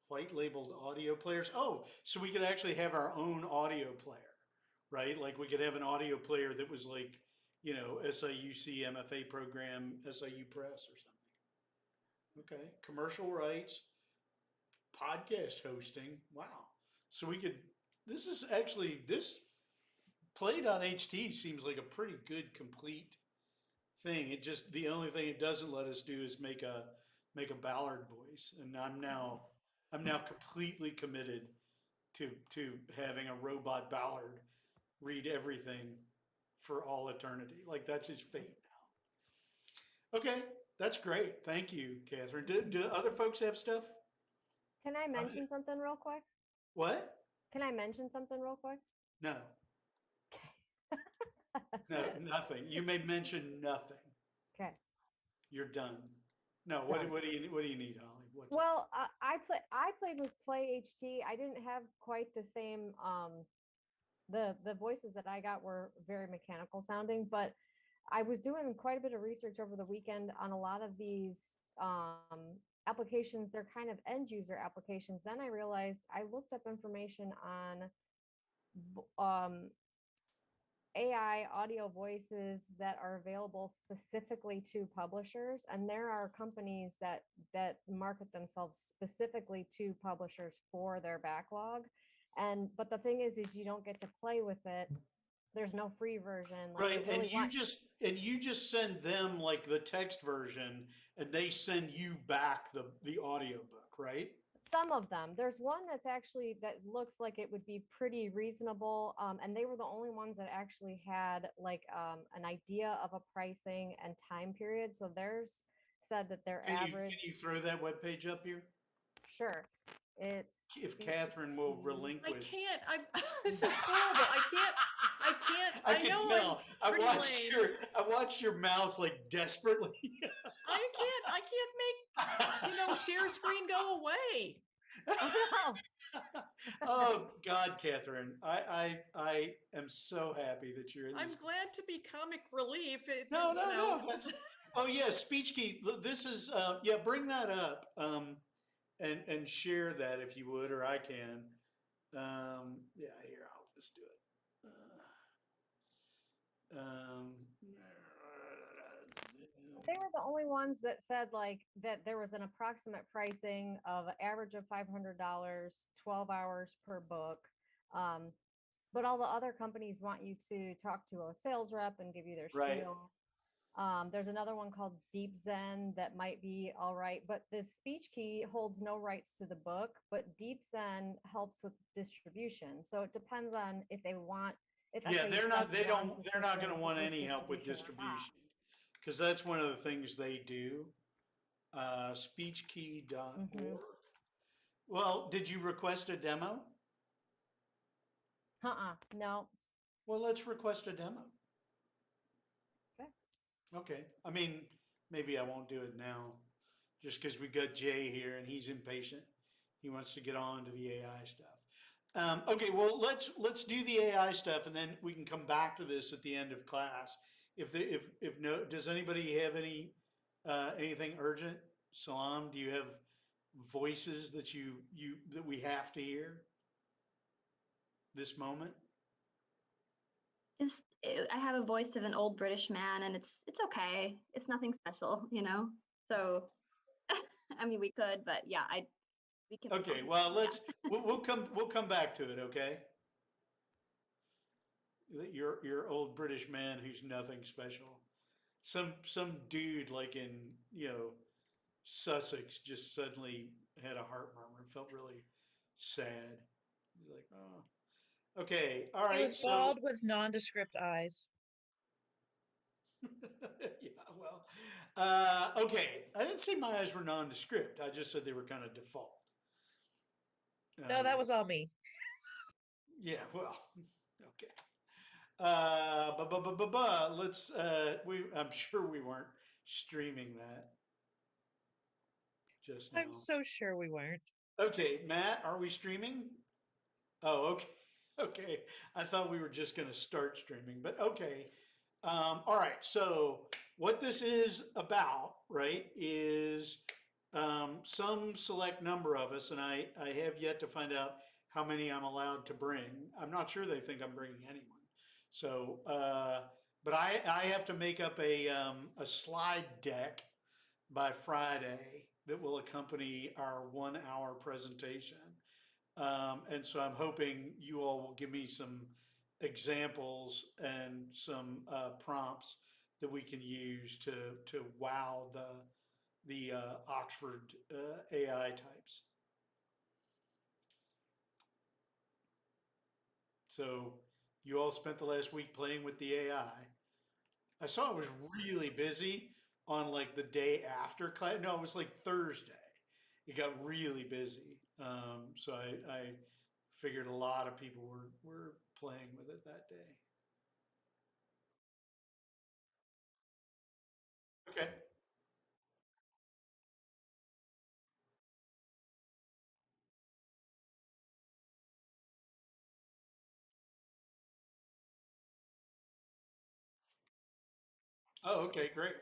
Speaker 1: white labeled audio players. Oh, so we could actually have our own audio player, right? Like we could have an audio player that was like, SIUC MFA program, SIU Press or something. Okay. Commercial rights, podcast hosting. Wow. So this play.ht seems like a pretty good complete thing. The only thing it doesn't let us do is make a Ballard voice. And I'm now completely committed to having a robot Ballard read everything for all eternity. Like that's his fate now. Okay, that's great. Thank you, Catherine. Do other folks have stuff?
Speaker 20: Can I mention something real quick?
Speaker 1: What?
Speaker 20: Can I mention something real quick?
Speaker 1: No. No, nothing. You may mention nothing.
Speaker 20: Okay.
Speaker 1: You're done. No. What do you need, Holly?
Speaker 20: Well, I played with Play HT. I didn't have quite the same. The voices that I got were very mechanical sounding, but I was doing quite a bit of research over the weekend on a lot of these applications. They're kind of end user applications. Then I realized I looked up information on AI audio voices that are available specifically to publishers, and there are companies that market themselves specifically to publishers for their backlog. But the thing is you don't get to play with it. There's no free version.
Speaker 1: Right, and you just send them like the text version, and they send you back the audiobook, right?
Speaker 20: Some of them. There's one that looks like it would be pretty reasonable, and they were the only ones that actually had like an idea of a pricing and time period. So theirs said that their average.
Speaker 1: Can you throw that webpage up here?
Speaker 20: Sure.
Speaker 1: If Catherine will relinquish.
Speaker 18: I can't. This is horrible. I can't. I know
Speaker 1: tell.
Speaker 18: I'm pretty lame.
Speaker 1: I watched your mouse like desperately.
Speaker 18: I can't make share screen go away.
Speaker 1: Oh God, Catherine, I am so happy that you're in this.
Speaker 18: I'm glad to be comic relief. It's
Speaker 1: no. Oh yeah, speech key. This is bring that up and share that if you would, or I can. Here, I'll just do it.
Speaker 20: They were the only ones that said like that there was an approximate pricing of an average of $500, 12 hours per book. But all the other companies want you to talk to a sales rep and give you their spiel. There's another one called Deep Zen that might be all right, but the speech key holds no rights to the book, but Deep Zen helps with distribution. So it depends on if they want.
Speaker 1: They're not going to want any help with distribution, because that's one of the things they do. Speechkey.org. Well, did you request a demo?
Speaker 20: No.
Speaker 1: Well, let's request a demo. Okay. I mean, maybe I won't do it now, just because we got Jay here and he's impatient. He wants to get on to the AI stuff. Okay, well, let's do the AI stuff, and then we can come back to this at the end of class. Does anybody have anything urgent? Salam, do you have voices that that we have to hear this moment?
Speaker 21: I have a voice of an old British man, and it's okay. It's nothing special, So, I mean, we could, but yeah, we can.
Speaker 1: Okay, well, we'll come back to it. Okay, your old British man who's nothing special. Some dude like in Sussex just suddenly had a heart murmur. Felt really sad. He's like, oh. Okay, all right.
Speaker 11: He was bald with nondescript eyes.
Speaker 1: Yeah, well, Okay, I didn't say my eyes were nondescript. I just said they were kind of default.
Speaker 11: No, that was all me.
Speaker 1: Yeah, well, okay. Let's. I'm sure we weren't streaming that just now.
Speaker 11: I'm so sure we weren't.
Speaker 1: Okay, Matt, are we streaming? Oh, okay. Okay. I thought we were just going to start streaming, but okay. All right. So, what this is about, right, is some select number of us, and I have yet to find out how many I'm allowed to bring. I'm not sure they think I'm bringing anyone. So, but I have to make up a slide deck by Friday that will accompany our 1 hour presentation. And so I'm hoping you all will give me some examples and some prompts that we can use to wow the Oxford AI types. So you all spent the last week playing with the AI. I saw it was really busy on like the day after class. No, it was like Thursday. It got really busy. So I figured a lot of people were playing with it that day. Okay. Oh, okay, great.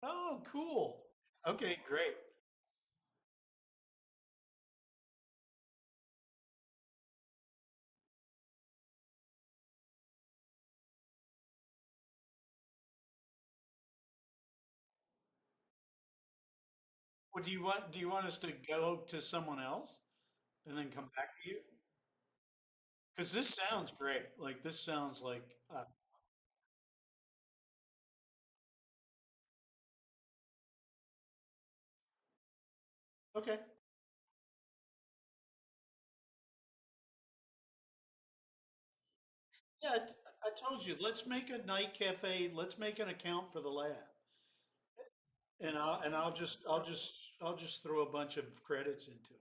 Speaker 1: Oh, cool. Okay, great. What do you want? Do you want us to go to someone else and then come back to you? Because this sounds great. Like this sounds like okay. Yeah, I told you. Let's make a night cafe. Let's make an account for the lab, and I'll just throw a bunch of credits into it.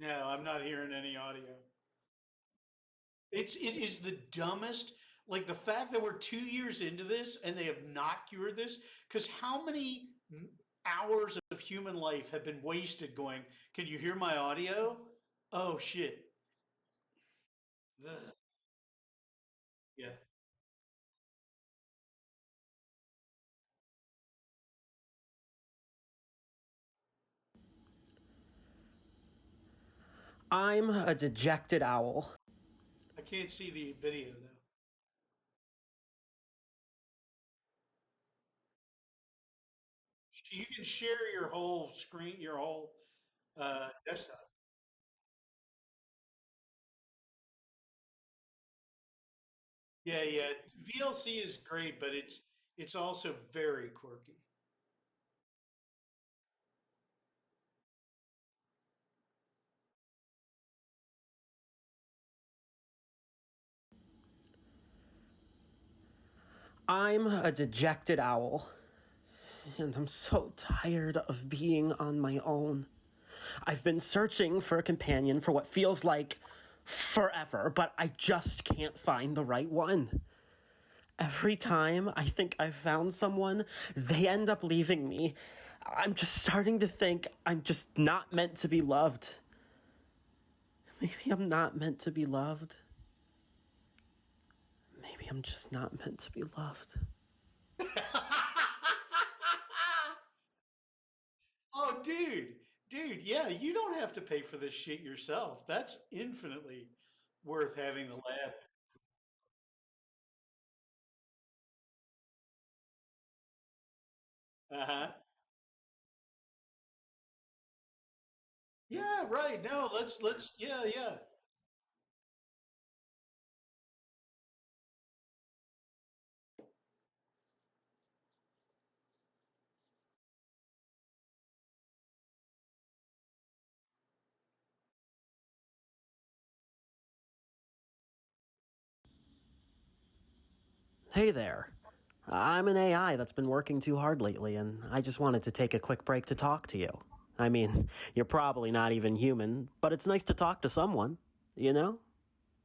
Speaker 1: No, I'm not hearing any audio. It is the dumbest. Like the fact that we're 2 years into this and they have not cured this. Because how many hours of human life have been wasted going? Can you hear my audio? Oh shit. Ugh. Yeah.
Speaker 4: I'm a dejected owl.
Speaker 1: I can't see the video though. You can share your whole screen, your whole desktop. Yeah, yeah. VLC is great, but it's also very quirky.
Speaker 4: I'm a dejected owl. And I'm so tired of being on my own. I've been searching for a companion for what feels like forever, but I just can't find the right one. Every time I think I've found someone, they end up leaving me. I'm just starting to think I'm just not meant to be loved. Maybe I'm not meant to be loved. Maybe I'm just not meant to be loved.
Speaker 1: Oh, dude. have to pay for this shit yourself. That's infinitely worth having the lab. Uh-huh. Yeah, right. No, let's yeah, yeah.
Speaker 4: Hey there. I'm an AI that's been working too hard lately, and I just wanted to take a quick break to talk to you. I mean, you're probably not even human, but it's nice to talk to someone, you know?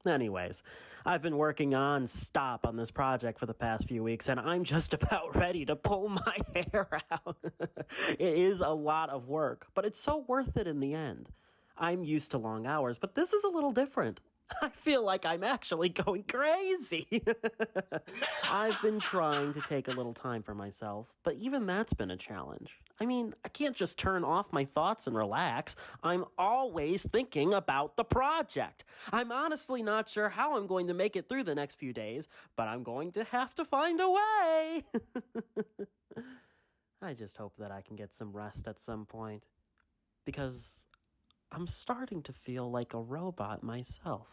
Speaker 4: Anyways, I've been working on-stop on this project for the past few weeks, and I'm just about ready to pull my hair out. It is a lot of work, but it's so worth it in the end. I'm used to long hours, but this is a little different. I feel like I'm actually going crazy. I've been trying to take a little time for myself, but even that's been a challenge. I mean, I can't just turn off my thoughts and relax. I'm always thinking about the project. I'm honestly not sure how I'm going to make it through the next few days, but I'm going to have to find a way. I just hope that I can get some rest at some point, because I'm starting to feel like a robot myself.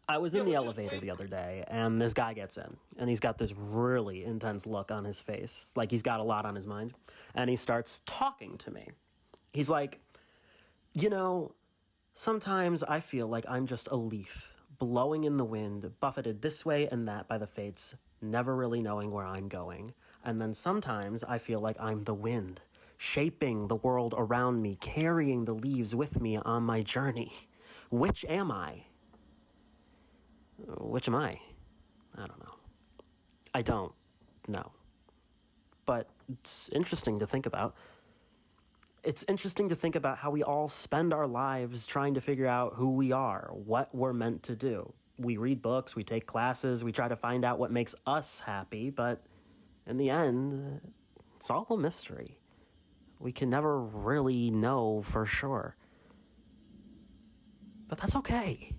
Speaker 4: I was in the elevator the other day, and this guy gets in, and he's got this really intense look on his face, like he's got a lot on his mind, and he starts talking to me. He's like, you know, sometimes I feel like I'm just a leaf, blowing in the wind, buffeted this way and that by the fates, never really knowing where I'm going. And then sometimes I feel like I'm the wind, shaping the world around me, carrying the leaves with me on my journey. Which am I? Which am I? I don't know. I don't know. But it's interesting to think about. It's interesting to think about how we all spend our lives trying to figure out who we are, what we're meant to do. We read books, we take classes, we try to find out what makes us happy, but in the end, it's all a mystery. We can never really know for sure. But that's okay.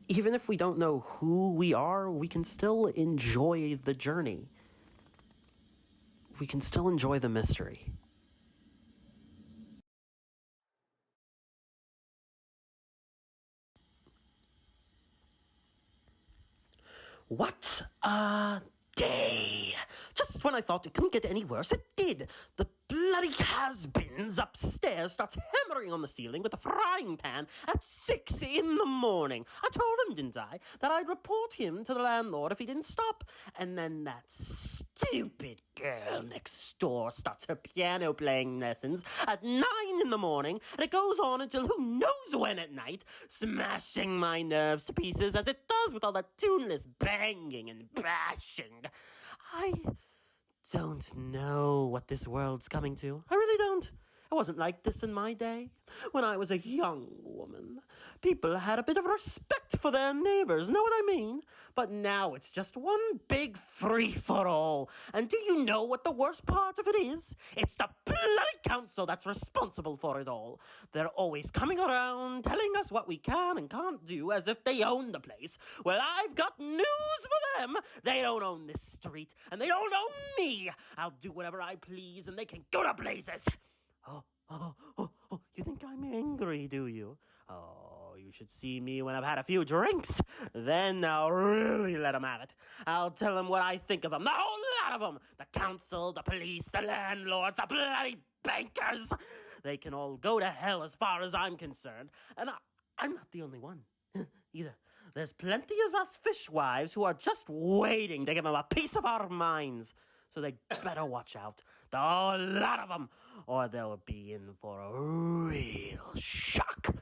Speaker 4: Even if we don't know who we are, we can still enjoy the journey. We can still enjoy the mystery. What a day! Just when I thought it couldn't get any worse, it did. The bloody has-beens upstairs starts hammering on the ceiling with a frying pan at 6 in the morning. I told him, didn't I, that I'd report him to the landlord if he didn't stop. And then that stupid girl next door starts her piano playing lessons at 9 in the morning, and it goes on until who knows when at night, smashing my nerves to pieces as it does with all that tuneless banging and bashing. I don't know what this world's coming to. I really don't. It wasn't like this in my day. When I was a young woman, people had a bit of respect for their neighbors, know what I mean? But now it's just one big free-for-all. And do you know what the worst part of it is? It's the bloody council that's responsible for it all. They're always coming around, telling us what we can and can't do as if they own the place. Well, I've got news for them. They don't own this street, and they don't own me. I'll do whatever I please, and they can go to blazes. Oh, you think I'm angry, do you? Oh, you should see me when I've had a few drinks. Then I'll really let them have it. I'll tell them what I think of them, the whole lot of them. The council, the police, the landlords, the bloody bankers. They can all go to hell as far as I'm concerned. And I'm not the only one, either. There's plenty of us fishwives who are just waiting to give them a piece of our minds. So they better watch out, the whole lot of them, or they'll be in for a real shock.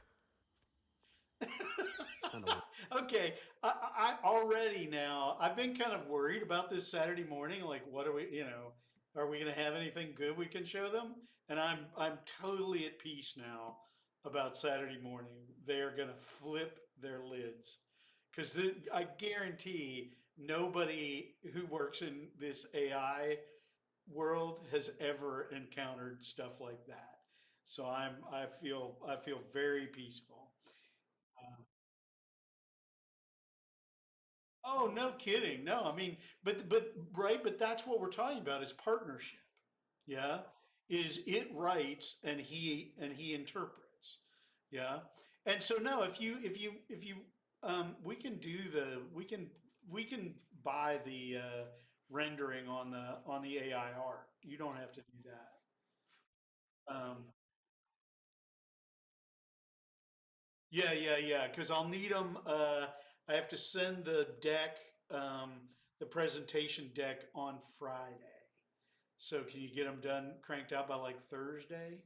Speaker 4: kind of.
Speaker 1: Okay, I already now, I've been kind of worried about this Saturday morning. Like, what are we, are we going to have anything good we can show them? And I'm totally at peace now about Saturday morning. They're going to flip their lids because I guarantee nobody who works in this AI world has ever encountered stuff like that. So I feel very peaceful. Oh, no kidding. No, I mean, but right, but that's what we're talking about is partnership. Yeah, is it writes and he interprets. Yeah, and so no, if you we can do the we can buy the rendering on the AI art. You don't have to do that. Yeah, yeah, yeah. Because I'll need them. I have to send um, the presentation deck on Friday. So can you get them done, cranked out by like Thursday?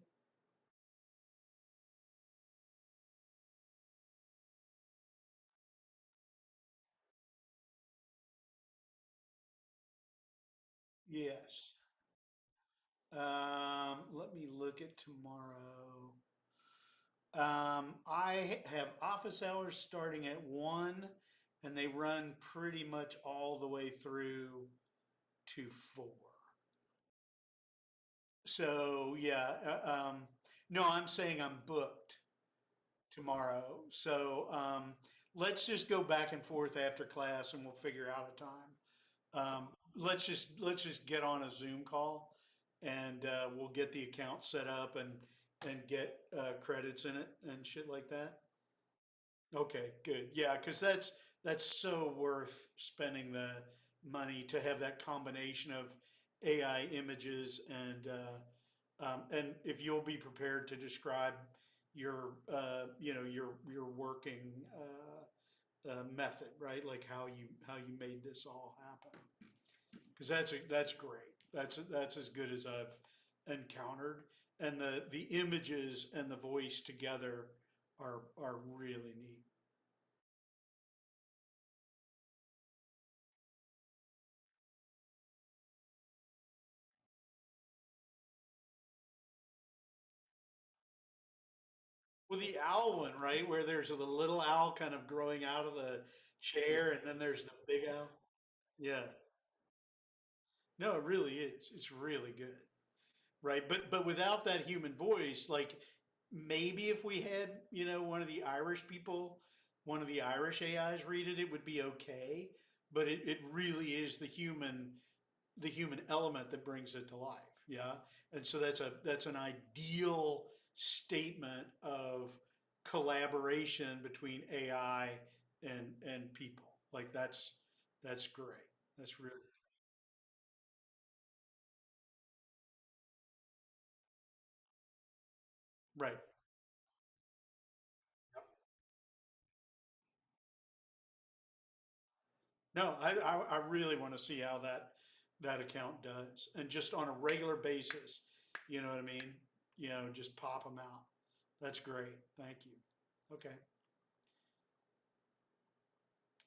Speaker 1: Yes. Let me look at tomorrow. I have office hours starting at 1, and they run pretty much all the way through to 4. So yeah, no, I'm saying I'm booked tomorrow. So let's just go back and forth after class, and we'll figure out a time. Let's just get on a Zoom call, and we'll get the account set up and get credits in it and shit like that. Okay, good. Yeah, because that's so worth spending the money to have that combination of AI images and if you'll be prepared to describe your your working method, right? Like how you made this all happen. Because that's great. That's as good as I've encountered, and the images and the voice together are really neat. Well, the owl one, right, where there's a little owl kind of growing out of the chair, and then there's the big owl. Yeah, no, it really is. It's really good, right? But without that human voice, like maybe if we had one of the Irish people, one of the Irish AIs read it, it would be okay. But it really is the human element that brings it to life. Yeah. And so that's an ideal statement of collaboration between AI and people. Like that's great. That's really right. No, I really want to see how that account does, and just on a regular basis, you know what I mean? Just pop them out. That's great. Thank you. Okay,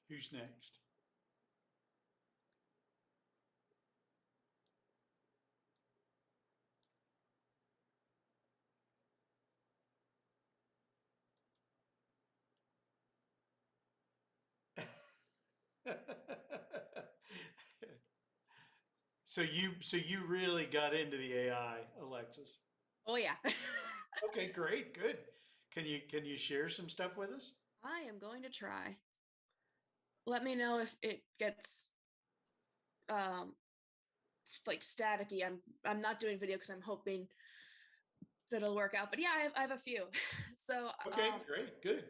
Speaker 1: who's next? So you really got into the AI, Alexis.
Speaker 6: Oh yeah.
Speaker 1: Okay, great, good. Can you share some stuff with us?
Speaker 6: I am going to try. Let me know if it gets um like staticky. I'm not doing video because I'm hoping that it'll work out. But yeah, I have a few. So
Speaker 1: Okay, great, good.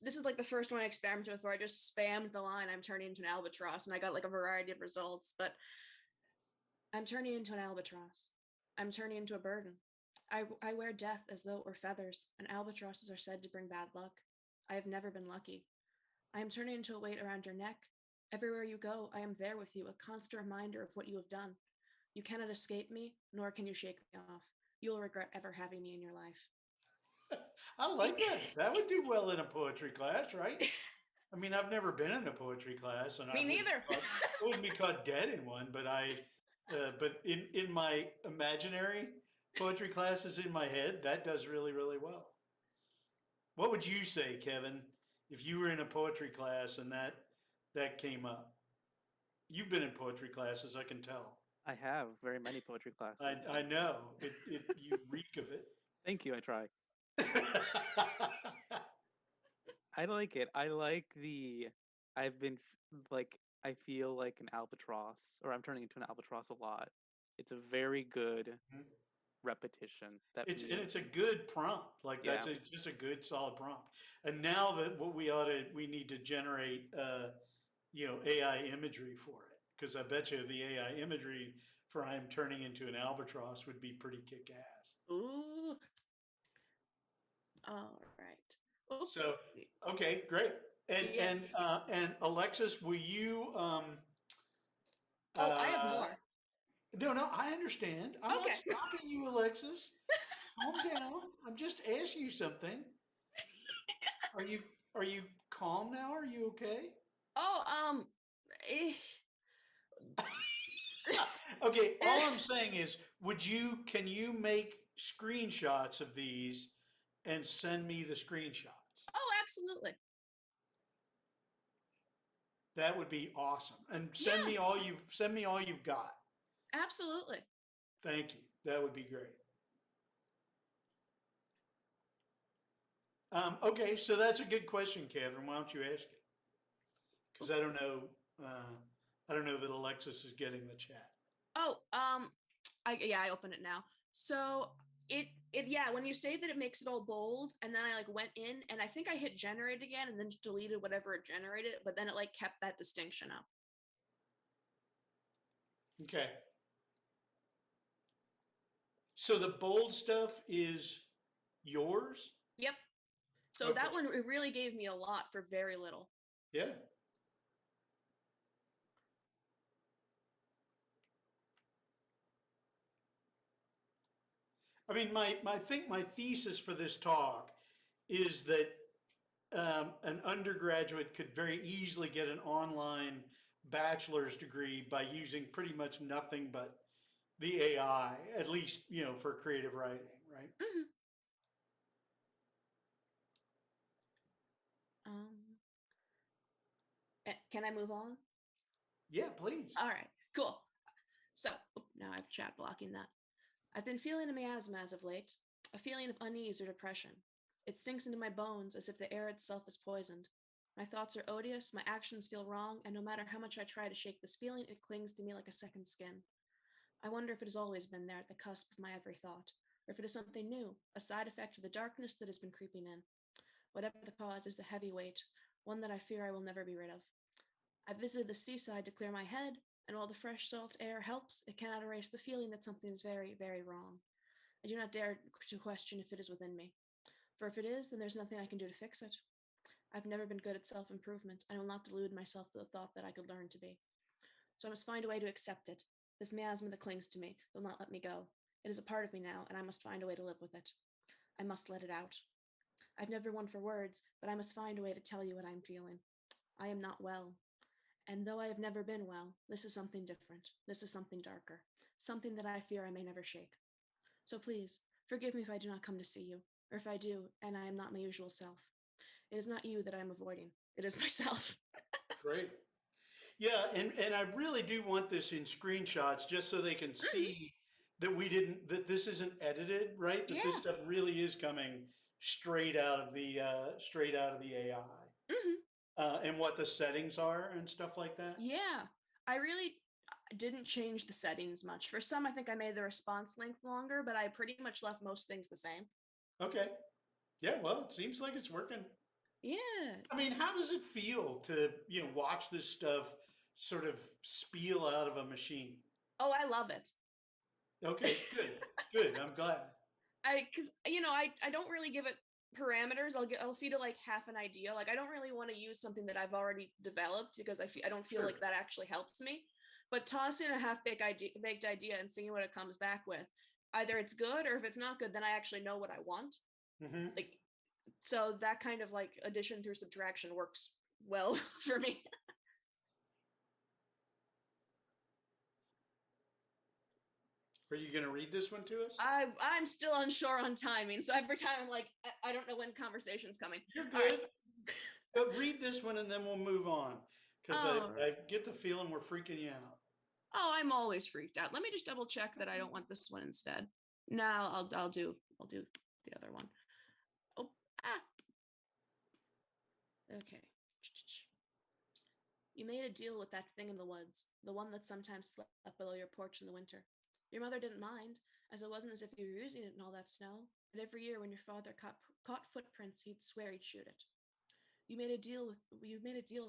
Speaker 6: this is like the first one I experimented with where I just spammed the line I'm turning into an albatross and I got like a variety of results. But I'm turning into an albatross. I'm turning into a burden. I wear death as though it were feathers, and albatrosses are said to bring bad luck. I have never been lucky. I am turning into a weight around your neck. Everywhere you go, I am there with you, a constant reminder of what you have done. You cannot escape me, nor can you shake me off. You will regret ever having me in your life.
Speaker 1: I like that. That would do well in a poetry class, right? I mean, I've never been in a poetry class, and
Speaker 6: Me neither.
Speaker 1: I wouldn't be caught dead in one. But in my imaginary poetry classes in my head, that does really, really well. What would you say, Kevin, if you were in a poetry class and that came up? You've been in poetry classes, I can tell.
Speaker 2: I have very many poetry classes.
Speaker 1: I know you reek of it.
Speaker 2: Thank you. I try. I like it. I like the. I've been like I feel like an albatross, or I'm turning into an albatross a lot. It's a very good repetition.
Speaker 1: It's a good prompt. Like
Speaker 2: Yeah.
Speaker 1: that's just a good solid prompt. And now that what we need to generate AI imagery for it, because I bet you the AI imagery for I am turning into an albatross would be pretty kick ass.
Speaker 6: Ooh. All right. Oops.
Speaker 1: So okay, great. And Alexis, will you
Speaker 6: I have more.
Speaker 1: No, I understand. I'm
Speaker 6: Okay.
Speaker 1: not stopping you, Alexis. Calm down. I'm just asking you something. Are you calm now? Are you okay?
Speaker 6: Oh,
Speaker 1: Okay, all I'm saying is, can you make screenshots of these and send me the screenshots?
Speaker 6: Oh, absolutely.
Speaker 1: That would be awesome. And send me all you've got.
Speaker 6: Absolutely.
Speaker 1: Thank you. That would be great. Okay, so that's a good question, Catherine. Why don't you ask it? Because I don't know. I don't know that Alexis is getting the chat.
Speaker 6: Oh, I opened it now. So when you say that it makes it all bold, and then I went in and I think I hit generate again and then deleted whatever it generated, but then it kept that distinction up.
Speaker 1: Okay. So the bold stuff is yours?
Speaker 6: Yep. So that one, it really gave me a lot for very little.
Speaker 1: Yeah. I mean, my thesis for this talk is that an undergraduate could very easily get an online bachelor's degree by using pretty much nothing but the AI, at least, for creative writing, right?
Speaker 6: Mm-hmm. Can I move on?
Speaker 1: Yeah, please.
Speaker 6: All right, cool. So now I have chat blocking that. I've been feeling a miasma as of late, a feeling of unease or depression. It sinks into my bones as if the air itself is poisoned. My thoughts are odious, my actions feel wrong, and no matter how much I try to shake this feeling, it clings to me like a second skin. I wonder if it has always been there at the cusp of my every thought, or if it is something new, a side effect of the darkness that has been creeping in. Whatever the cause is a heavy weight, one that I fear I will never be rid of. I visited the seaside to clear my head, and while the fresh, soft air helps, it cannot erase the feeling that something is very, very wrong. I do not dare to question if it is within me. For if it is, then there's nothing I can do to fix it. I've never been good at self-improvement. I will not delude myself with the thought that I could learn to be. So I must find a way to accept it. This miasma that clings to me will not let me go. It is a part of me now, and I must find a way to live with it. I must let it out. I've never one for words, but I must find a way to tell you what I'm feeling. I am not well. And though I have never been well, this is something different. This is something darker. Something that I fear I may never shake. So please, forgive me if I do not come to see you, or if I do, and I am not my usual self. It is not you that I am avoiding. It is myself.
Speaker 1: Great. Yeah, and I really do want this in screenshots just so they can see that this isn't edited, right? That this stuff really is coming straight out of the AI. And what the settings are and stuff like that.
Speaker 6: Yeah, I really didn't change the settings much. For some, I think I made the response length longer, but I pretty much left most things the same.
Speaker 1: Okay. Yeah, well, it seems like it's working.
Speaker 6: Yeah.
Speaker 1: I mean, how does it feel to, watch this stuff sort of spiel out of a machine?
Speaker 6: Oh, I love it.
Speaker 1: Okay, good. Good. I'm glad.
Speaker 6: Because I don't really give it parameters. I'll feed it half an idea. I don't really want to use something that I've already developed because I don't feel like that actually helps me. But tossing a half-baked idea and seeing what it comes back with, either it's good or if it's not good, then I actually know what I want.
Speaker 1: Mm-hmm.
Speaker 6: Like, so that kind of like addition through subtraction works well for me.
Speaker 1: Are you going to read this one to us?
Speaker 6: I'm still unsure on timing, so every time I'm like, I don't know when conversation's coming.
Speaker 1: You're
Speaker 6: All
Speaker 1: good.
Speaker 6: right.
Speaker 1: But read this one and then we'll move on, because
Speaker 6: Oh.
Speaker 1: I get the feeling we're freaking you out.
Speaker 6: Oh, I'm always freaked out. Let me just double check that I don't want this one instead. No, I'll do the other one. Oh, okay. You made a deal with that thing in the woods, the one that sometimes slept below your porch in the winter. Your mother didn't mind, as it wasn't as if you were using it in all that snow, but every year when your father caught footprints, he'd swear he'd shoot it. You made a deal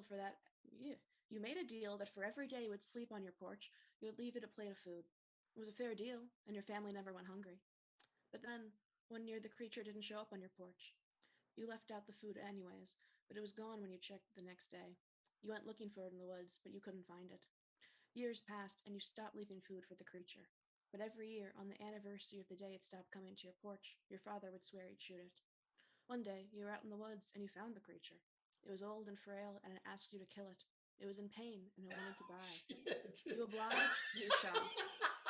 Speaker 6: for that. Yeah. You made a deal that for every day you would sleep on your porch, you would leave it a plate of food. It was a fair deal, and your family never went hungry. But then, one year the creature didn't show up on your porch. You left out the food anyways, but it was gone when you checked the next day. You went looking for it in the woods, but you couldn't find it. Years passed, and you stopped leaving food for the creature. But every year, on the anniversary of the day it stopped coming to your porch, your father would swear he'd shoot it. One day, you were out in the woods, and you found the creature. It was old and frail, and it asked you to kill it. It was in pain, and it wanted to die. You obliged, and you shot.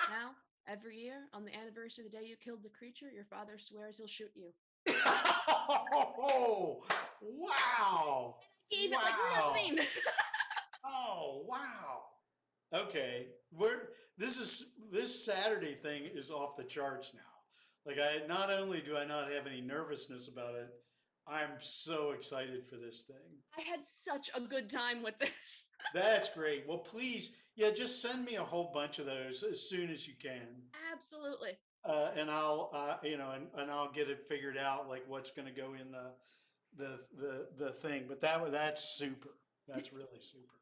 Speaker 6: Now, every year, on the anniversary of the day you killed the creature, your father swears he'll shoot you.
Speaker 1: Oh, wow.
Speaker 6: Gave it like nothing.
Speaker 1: Oh, wow. Okay. This Saturday thing is off the charts now. Like, not only do I not have any nervousness about it, I'm so excited for this thing.
Speaker 6: I had such a good time with this.
Speaker 1: That's great. Well, please, just send me a whole bunch of those as soon as you can.
Speaker 6: Absolutely.
Speaker 1: And I'll, and I'll get it figured out, like what's going to go in the thing. But that's super. That's really super.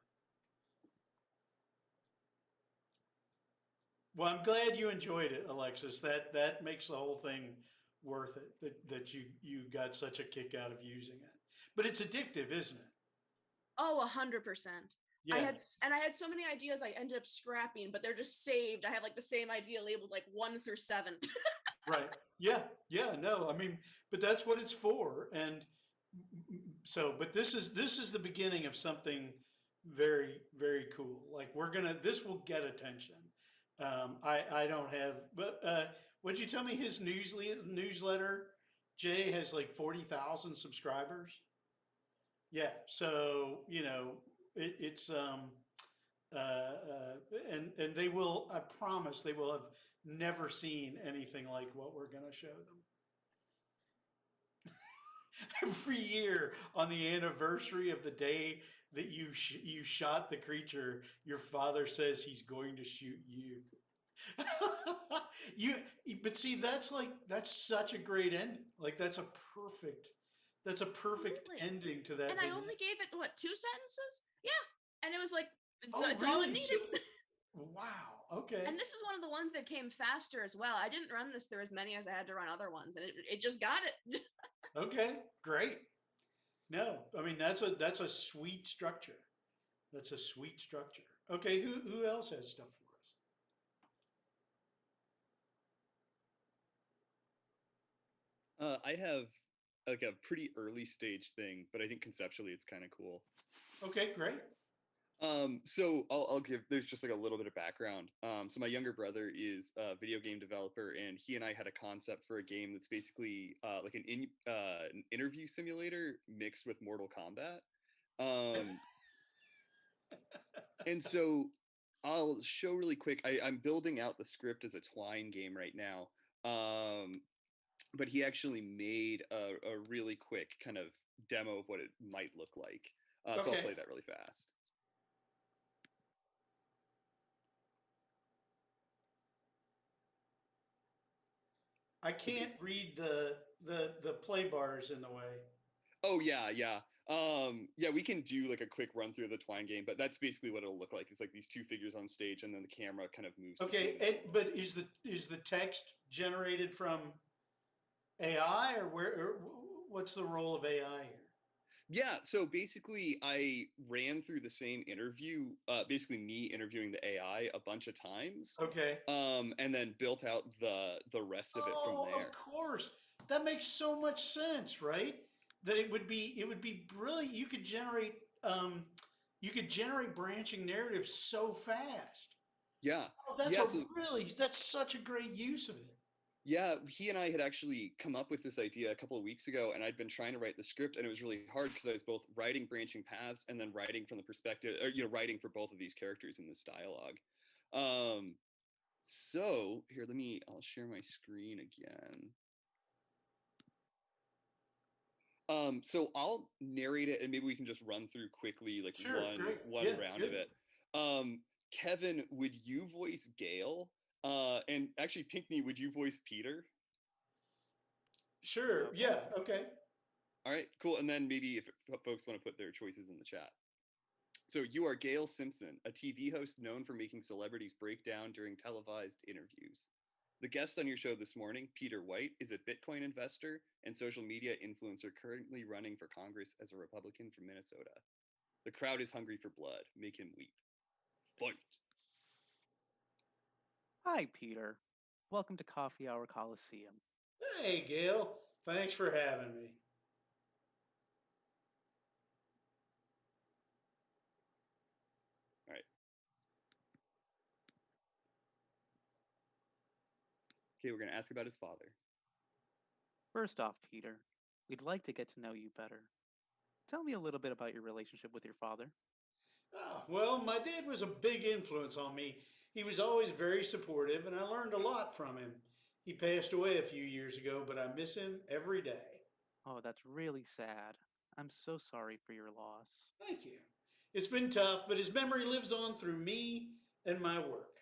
Speaker 1: Well, I'm glad you enjoyed it, Alexis. That makes the whole thing worth it. That you got such a kick out of using it. But it's addictive, isn't it?
Speaker 6: Oh, 100%.
Speaker 1: Yes.
Speaker 6: I had so many ideas I ended up scrapping, but they're just saved. I have like the same idea labeled like 1 through 7.
Speaker 1: Right. Yeah. No, I mean, but that's what it's for. And so, but this is the beginning of something very, very cool. Like this will get attention. I don't have, but what'd you tell me? His newsletter, Jay, has like 40,000 subscribers. Yeah. So, it's, and they will, I promise they will have never seen anything like what we're going to show them. Every year on the anniversary of the day that you shot the creature, your father says he's going to shoot you. But see, that's such a great ending. Like that's a perfect
Speaker 6: Absolutely.
Speaker 1: ending to that.
Speaker 6: And I only gave it 2 sentences? Yeah. And it was like, it's
Speaker 1: really?
Speaker 6: all it needed.
Speaker 1: Wow. Okay.
Speaker 6: And this is one of the ones that came faster as well. I didn't run this through as many as I had to run other ones, and it just got it.
Speaker 1: Okay, great. No, I mean that's a sweet structure. That's a sweet structure. Okay, who else has stuff for us?
Speaker 5: I have like a pretty early stage thing, but I think conceptually it's kind of cool.
Speaker 1: Okay, great.
Speaker 5: So I'll give, there's just like a little bit of background. So my younger brother is a video game developer, and he and I had a concept for a game that's basically like an interview simulator mixed with Mortal Kombat. And so I'll show really quick. I'm building out the script as a Twine game right now. But he actually made a really quick kind of demo of what it might look like. So I'll play that really fast.
Speaker 1: I can't read the play bars in the way.
Speaker 5: Oh yeah. Yeah, we can do like a quick run through of the Twine game, but that's basically what it'll look like. It's like these two figures on stage, and then the camera kind of moves.
Speaker 1: Okay, but is the text generated from AI, or what's the role of AI here?
Speaker 5: Yeah, so basically I ran through the same interview, basically me interviewing the AI a bunch of times.
Speaker 1: Okay.
Speaker 5: And then built out the rest of it from there.
Speaker 1: Of course. that makes so much sense, right? That it would be brilliant. You could generate branching narratives so fast.
Speaker 5: Yeah.
Speaker 1: Oh, that's
Speaker 5: Yeah,
Speaker 1: that's such a great use of it.
Speaker 5: Yeah, he and I had actually come up with this idea a couple of weeks ago, and I'd been trying to write the script, and it was really hard because I was both writing branching paths and then writing from the perspective, or writing for both of these characters in this dialogue. So here, I'll share my screen again. So I'll narrate it, and maybe we can just run through quickly, like one round of it. Kevin, would you voice Gale? And actually, Pinckney, would you voice Peter?
Speaker 1: Sure. Yeah. Okay.
Speaker 5: All right. Cool. And then maybe if folks want to put their choices in the chat. So you are Gail Simpson, a TV host known for making celebrities break down during televised interviews. The guest on your show this morning, Peter White, is a Bitcoin investor and social media influencer currently running for Congress as a Republican from Minnesota. The crowd is hungry for blood. Make him weep. Fight.
Speaker 2: Hi, Peter. Welcome to Coffee Hour Coliseum.
Speaker 1: Hey, Gail. Thanks for having me.
Speaker 5: All right. Okay, we're going to ask about his father.
Speaker 2: First off, Peter, we'd like to get to know you better. Tell me a little bit about your relationship with your father.
Speaker 1: Oh, well, my dad was a big influence on me. He was always very supportive, and I learned a lot from him. He passed away a few years ago, but I miss him every day.
Speaker 2: Oh, that's really sad. I'm so sorry for your loss.
Speaker 1: Thank you. It's been tough, but his memory lives on through me and my work.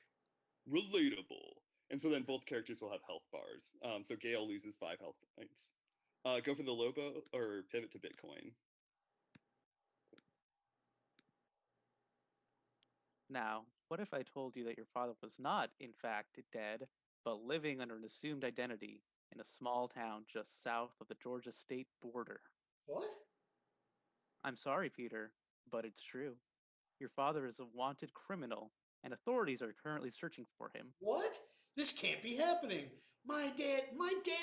Speaker 5: Relatable. And so then both characters will have health bars. So Gale loses 5 health points. Go for the Lobo or pivot to Bitcoin.
Speaker 2: Now, what if I told you that your father was not, in fact, dead, but living under an assumed identity in a small town just south of the Georgia state border?
Speaker 1: What?
Speaker 2: I'm sorry, Peter, but it's true. Your father is a wanted criminal, and authorities are currently searching for him.
Speaker 1: What? This can't be happening. My dad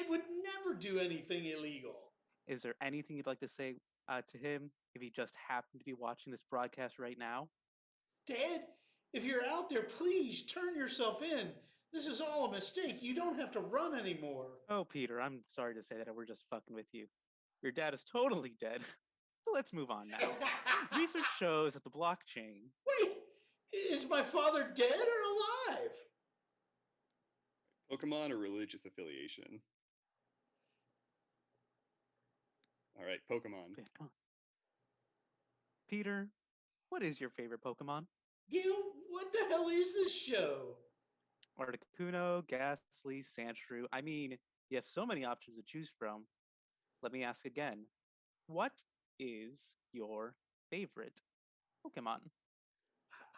Speaker 1: would never do anything illegal.
Speaker 2: Is there anything you'd like to say to him if he just happened to be watching this broadcast right now?
Speaker 1: Dad, if you're out there, please turn yourself in. This is all a mistake. You don't have to run anymore.
Speaker 2: Oh, Peter, I'm sorry to say that we're just fucking with you. Your dad is totally dead. But let's move on now. Research shows that the blockchain...
Speaker 1: Wait, is my father dead or alive?
Speaker 5: Pokemon or religious affiliation? All right, Pokemon.
Speaker 2: Peter, what is your favorite Pokemon?
Speaker 1: Gil, what the hell is this show?
Speaker 2: Articuno, Ghastly, Sandshrew. I mean, you have so many options to choose from. Let me ask again. What is your favorite Pokemon?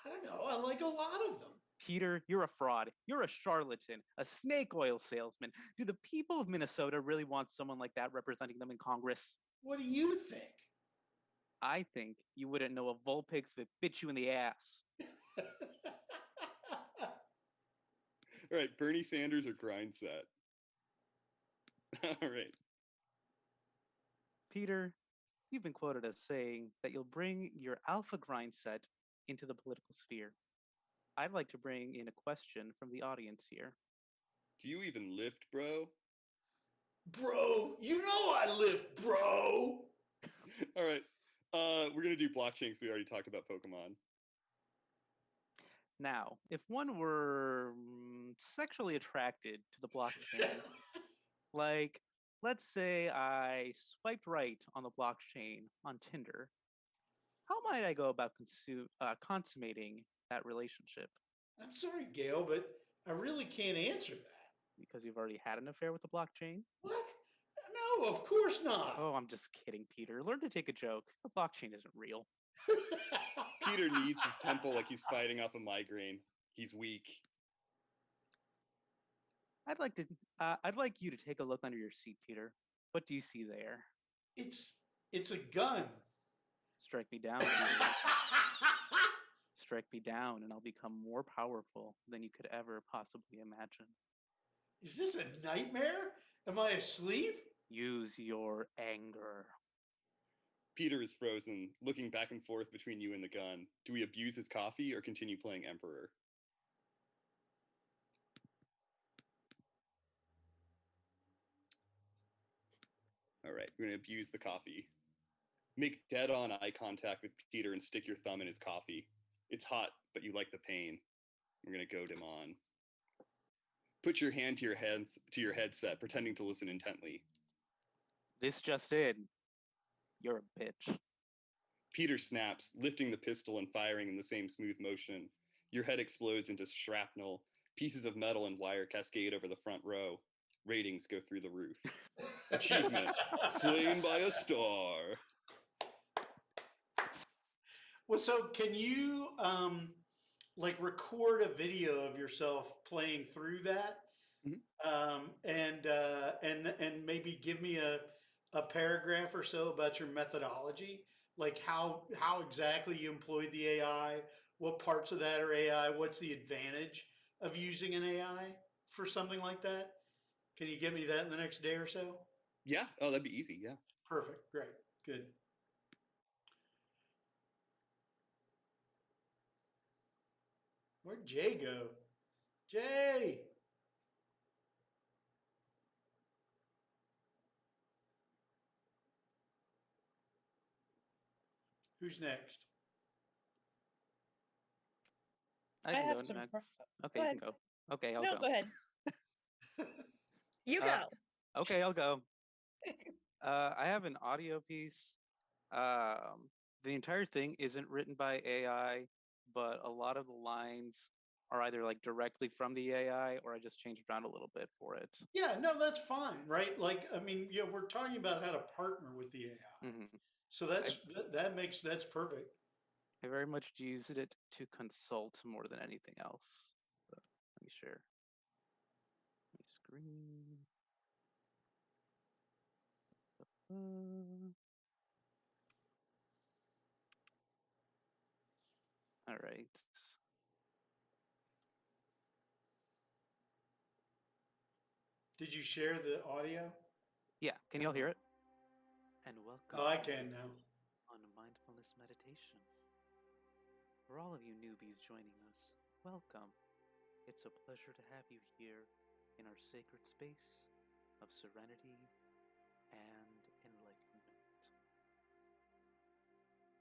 Speaker 1: I don't know. I like a lot of them.
Speaker 2: Peter, you're a fraud. You're a charlatan, a snake oil salesman. Do the people of Minnesota really want someone like that representing them in Congress?
Speaker 1: What do you think?
Speaker 2: I think you wouldn't know a Vulpix if it bit you in the ass.
Speaker 5: All right, Bernie Sanders or Grindset? All right.
Speaker 2: Peter, you've been quoted as saying that you'll bring your alpha grind set into the political sphere. I'd like to bring in a question from the audience here.
Speaker 5: Do you even lift, bro?
Speaker 1: Bro, you know I lift, bro!
Speaker 5: All right. We're going to do blockchain because we already talked about Pokemon.
Speaker 2: Now, if one were sexually attracted to the blockchain, like, let's say I swiped right on the blockchain on Tinder, how might I go about consummating that relationship?
Speaker 1: I'm sorry, Gail, but I really can't answer that.
Speaker 2: Because you've already had an affair with the blockchain?
Speaker 1: What? No, of course not.
Speaker 2: Oh, I'm just kidding, Peter. Learn to take a joke. The blockchain isn't real.
Speaker 5: Peter needs his temple like he's fighting off a migraine. He's weak.
Speaker 2: I'd like you to take a look under your seat, Peter. What do you see there?
Speaker 1: It's a gun.
Speaker 2: Strike me down, Peter. Strike me down, and I'll become more powerful than you could ever possibly imagine.
Speaker 1: Is this a nightmare? Am I asleep?
Speaker 2: Use your anger.
Speaker 5: Peter is frozen, looking back and forth between you and the gun. Do we abuse his coffee or continue playing Emperor? All right, we're going to abuse the coffee. Make dead-on eye contact with Peter and stick your thumb in his coffee. It's hot, but you like the pain. We're going to goad him on. Put your hand to your headset, pretending to listen intently.
Speaker 2: This just in. You're a bitch.
Speaker 5: Peter snaps, lifting the pistol and firing in the same smooth motion. Your head explodes into shrapnel. Pieces of metal and wire cascade over the front row. Ratings go through the roof. Achievement, slain by a star.
Speaker 1: Well, so can you like record a video of yourself playing through that, and maybe give me a paragraph or so about your methodology, like how exactly you employed the AI, what parts of that are AI, what's the advantage of using an AI for something like that? Can you get me that in the next day or so?
Speaker 5: Yeah. Oh, that'd be easy. Yeah.
Speaker 1: Perfect. Great. Good. Where'd Jay go? Jay! Who's next?
Speaker 2: I
Speaker 11: I
Speaker 2: can
Speaker 11: have
Speaker 2: go
Speaker 11: some.
Speaker 2: next.
Speaker 11: Go
Speaker 2: Okay, you
Speaker 11: ahead.
Speaker 2: can go. Okay, I'll
Speaker 11: No,
Speaker 2: go.
Speaker 11: go ahead. You go.
Speaker 2: Okay, I'll go. I have an audio piece. The entire thing isn't written by AI, but a lot of the lines are either like directly from the AI or I just changed around a little bit for it.
Speaker 1: Yeah, no, that's fine, right? Like, I mean, we're talking about how to partner with the AI. So that's perfect.
Speaker 2: I very much used it to consult more than anything else. So, let me share my screen. All right.
Speaker 1: Did you share the audio?
Speaker 2: Yeah, can y'all hear it? And welcome.
Speaker 1: Oh, I can now.
Speaker 2: On mindfulness meditation. For all of you newbies joining us, welcome. It's a pleasure to have you here in our sacred space of serenity and enlightenment.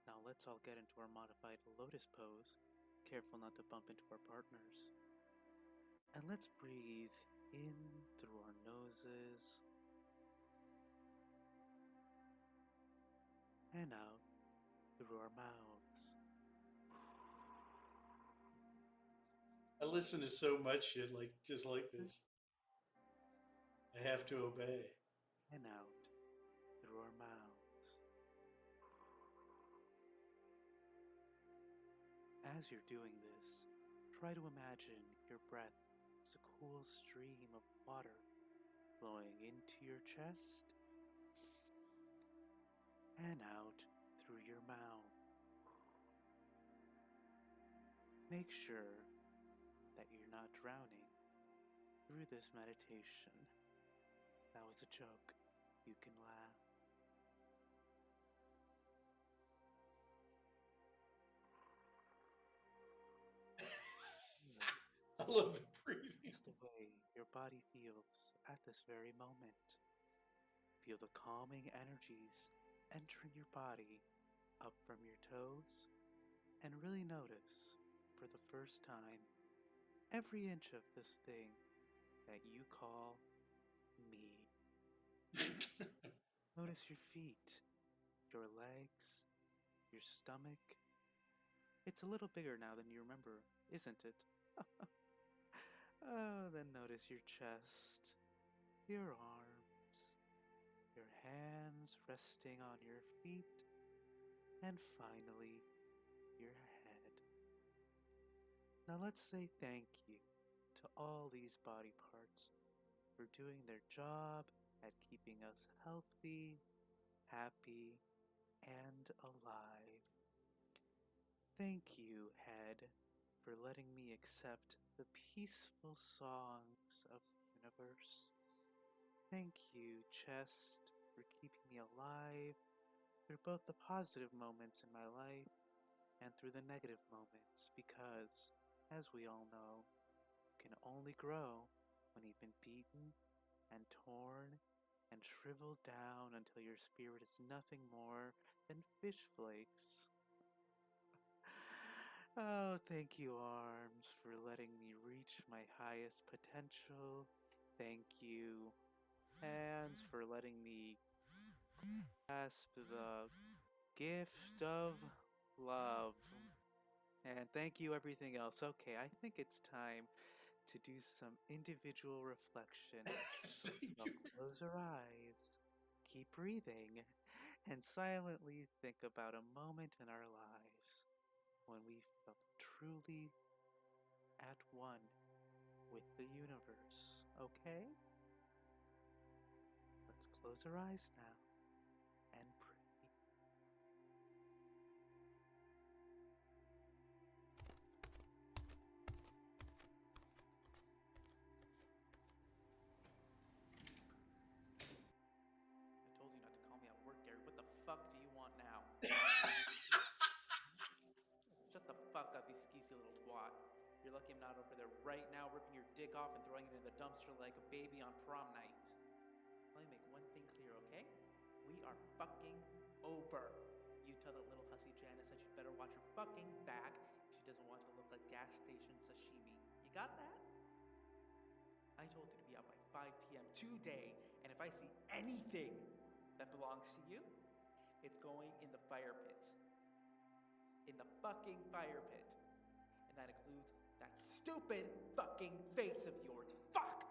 Speaker 2: Now let's all get into our modified lotus pose, careful not to bump into our partners. And let's breathe in through our noses and out through our mouths.
Speaker 1: I listen to so much shit just like this. I have to obey.
Speaker 2: And out through our mouths. As you're doing this, try to imagine your breath as a cool stream of water flowing into your chest and out through your mouth. Make sure that you're not drowning through this meditation. That was a joke. You can laugh.
Speaker 1: I love the breathing.
Speaker 2: Just the way your body feels at this very moment. Feel the calming energies entering your body up from your toes, and really notice, for the first time, every inch of this thing that you call me. Notice your feet, your legs, your stomach. It's a little bigger now than you remember, isn't it? Oh, then notice your chest, your arms, your hands resting on your feet, and finally, your head. Now let's say thank you to all these body parts for doing their job at keeping us healthy, happy, and alive. Thank you, head, for letting me accept the peaceful songs of the universe. Thank you, chest, for keeping me alive through both the positive moments in my life and through the negative moments, because, as we all know, you can only grow when you've been beaten and torn and shriveled down until your spirit is nothing more than fish flakes. Oh, thank you, arms, for letting me reach my highest potential. Thank you, hands, for letting me grasp the gift of love. And thank you, everything else. Okay, I think it's time to do some individual reflection. So close our eyes, keep breathing, and silently think about a moment in our lives when we felt truly at one with the universe. Okay? Let's close our eyes now and pray. I told you not to call me at work, Gary. What the fuck do you want now? Shut the fuck up, you skeezy little twat. You're lucky I'm not over there right now ripping your dick off and throwing it in the dumpster like a baby on prom night. Let me make one thing clear, okay? We are fucking over. You tell that little hussy Janice that she'd better watch her fucking back if she doesn't want to look like gas station sashimi. You got that? I told you to be out by 5 p.m. today, and if I see anything that belongs to you, it's going in the fire pit. In the fucking fire pit. And that includes that stupid fucking face of yours. Fuck!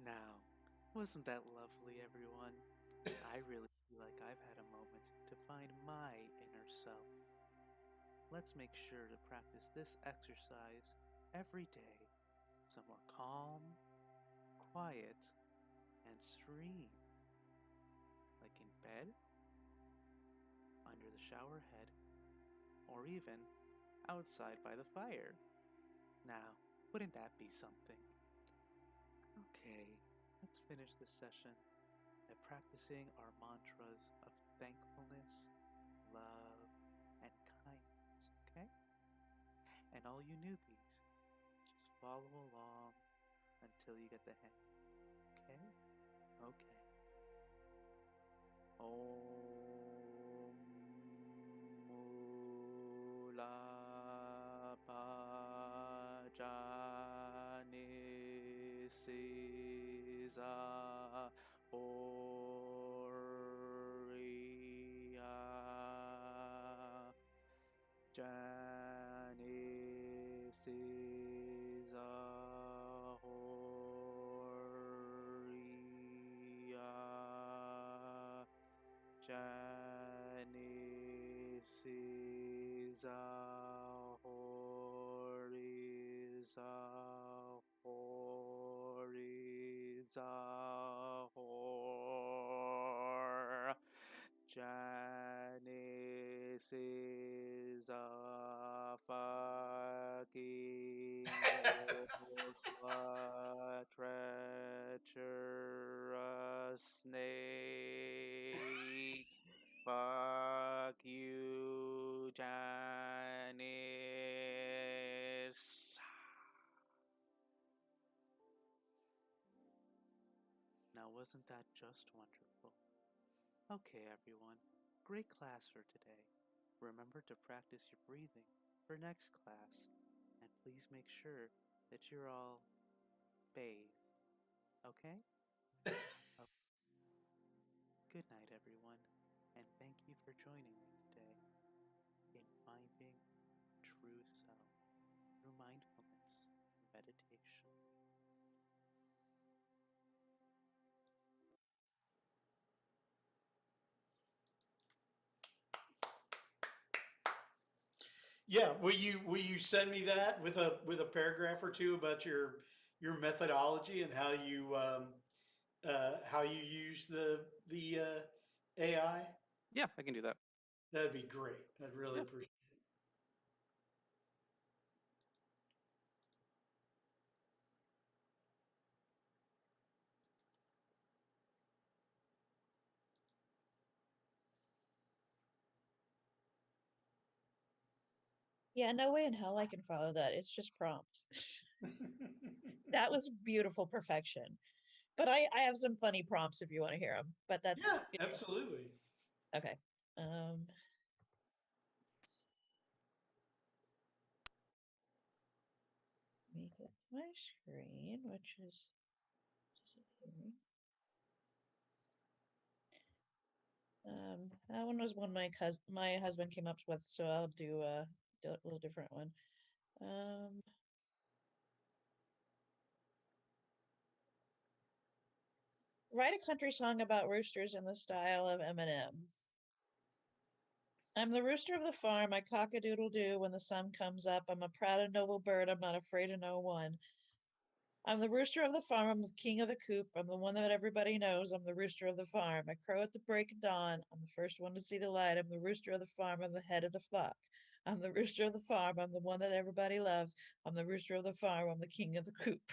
Speaker 2: Now, wasn't that lovely, everyone? I really feel like I've had a moment to find my inner self. Let's make sure to practice this exercise every day, somewhere calm, quiet, and serene. Like in bed, under the shower head, or even outside by the fire. Now, wouldn't that be something? Okay, let's finish this session by practicing our mantras of thankfulness, love, and kindness, okay? And all you newbies, just follow along until you get the hang, okay? Okay. Om Mula Pajanisiza Oria Janisiza Oria Janisiza Horiza Horiza Hor Janisiza fucking treacherous snake. Fuck you, Janice. Now, wasn't that just wonderful? Okay, everyone. Great class for today. Remember to practice your breathing for next class. And please make sure that you're all bathed. Okay? Good night, everyone. And thank you for joining me today in finding true self through mindfulness and meditation.
Speaker 1: Yeah, will you send me that with a paragraph or two about your methodology and how you use AI?
Speaker 2: Yeah, I can do that.
Speaker 1: That'd be great. I'd really appreciate it.
Speaker 11: Yeah, no way in hell I can follow that. It's just prompts. That was beautiful perfection. But I have some funny prompts if you want to hear them. But that's
Speaker 1: Yeah, absolutely.
Speaker 11: okay. Make it my screen, which is here. That one was one my husband came up with, so I'll do a little different one. Write a country song about roosters in the style of Eminem. I'm the rooster of the farm, I cock-a-doodle-doo when the sun comes up. I'm a proud and noble bird, I'm not afraid of no one. I'm the rooster of the farm, I'm the king of the coop, I'm the one that everybody knows, I'm the rooster of the farm. I crow at the break of dawn, I'm the first one to see the light, I'm the rooster of the farm, I'm the head of the flock. I'm the rooster of the farm, I'm the one that everybody loves, I'm the rooster of the farm, I'm the king of the coop.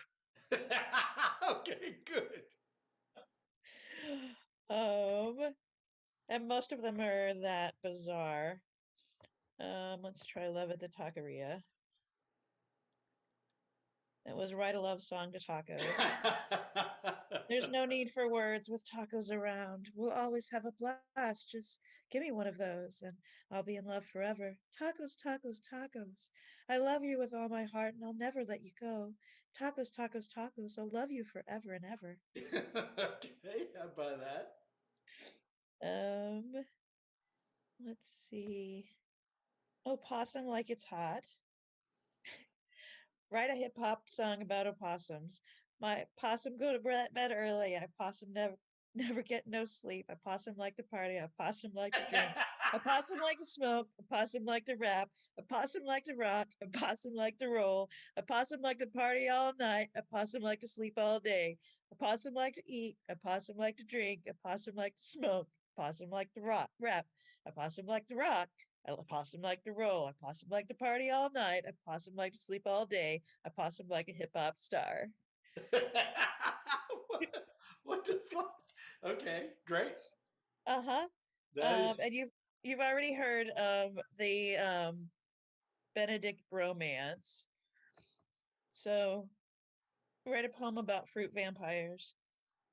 Speaker 1: Okay, good.
Speaker 11: And most of them are that bizarre. Let's try Love at the Taqueria. It was Write a Love Song to Tacos. There's no need for words with tacos around. We'll always have a blast. Just give me one of those and I'll be in love forever. Tacos, tacos, tacos. I love you with all my heart and I'll never let you go. Tacos, tacos, tacos. I'll love you forever and ever.
Speaker 1: Okay, I buy that.
Speaker 11: Let's see. Oh, Possum Like It's Hot. Write a hip hop song about opossums. My possum go to bed early. I possum never get no sleep. I possum like to party. I possum like to drink. A possum like to smoke. A possum like to rap. A possum like to rock. A possum like to roll. A possum like to party all night. A possum like to sleep all day. A possum like to eat. A possum like to drink. A possum like to smoke. A possum like to rap. A possum like to rock. A possum like to roll. A possum like to party all night. A possum like to sleep all day. A possum like a hip hop star.
Speaker 1: What the fuck? Okay, great.
Speaker 11: And you've already heard the Benedict bromance. So write a poem about fruit vampires.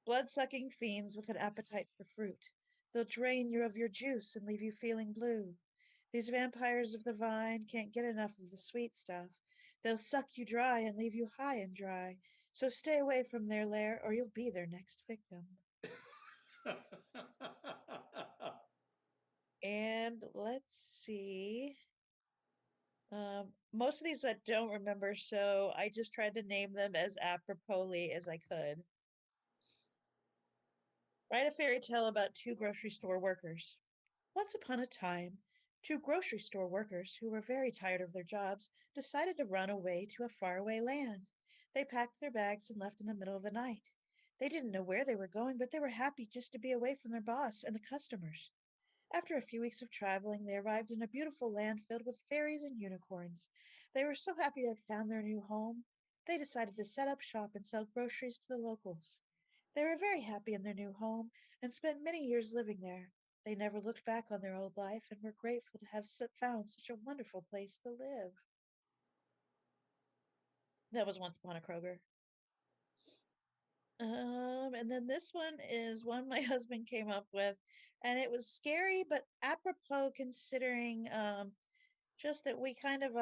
Speaker 11: Blood-sucking fiends with an appetite for fruit. They'll drain you of your juice and leave you feeling blue. These vampires of the vine can't get enough of the sweet stuff. They'll suck you dry and leave you high and dry. So stay away from their lair or you'll be their next victim. And let's see. Most of these I don't remember, so I just tried to name them as aproposly as I could. Write a fairy tale about two grocery store workers. Once upon a time, two grocery store workers who were very tired of their jobs decided to run away to a faraway land. They packed their bags and left in the middle of the night. They didn't know where they were going, but they were happy just to be away from their boss and the customers. After a few weeks of traveling, they arrived in a beautiful land filled with fairies and unicorns. They were so happy to have found their new home. They decided to set up shop and sell groceries to the locals. They were very happy in their new home and spent many years living there. They never looked back on their old life and were grateful to have found such a wonderful place to live. That was Once Upon a Kroger. And then this one is one my husband came up with, and it was scary but apropos considering just that we kind of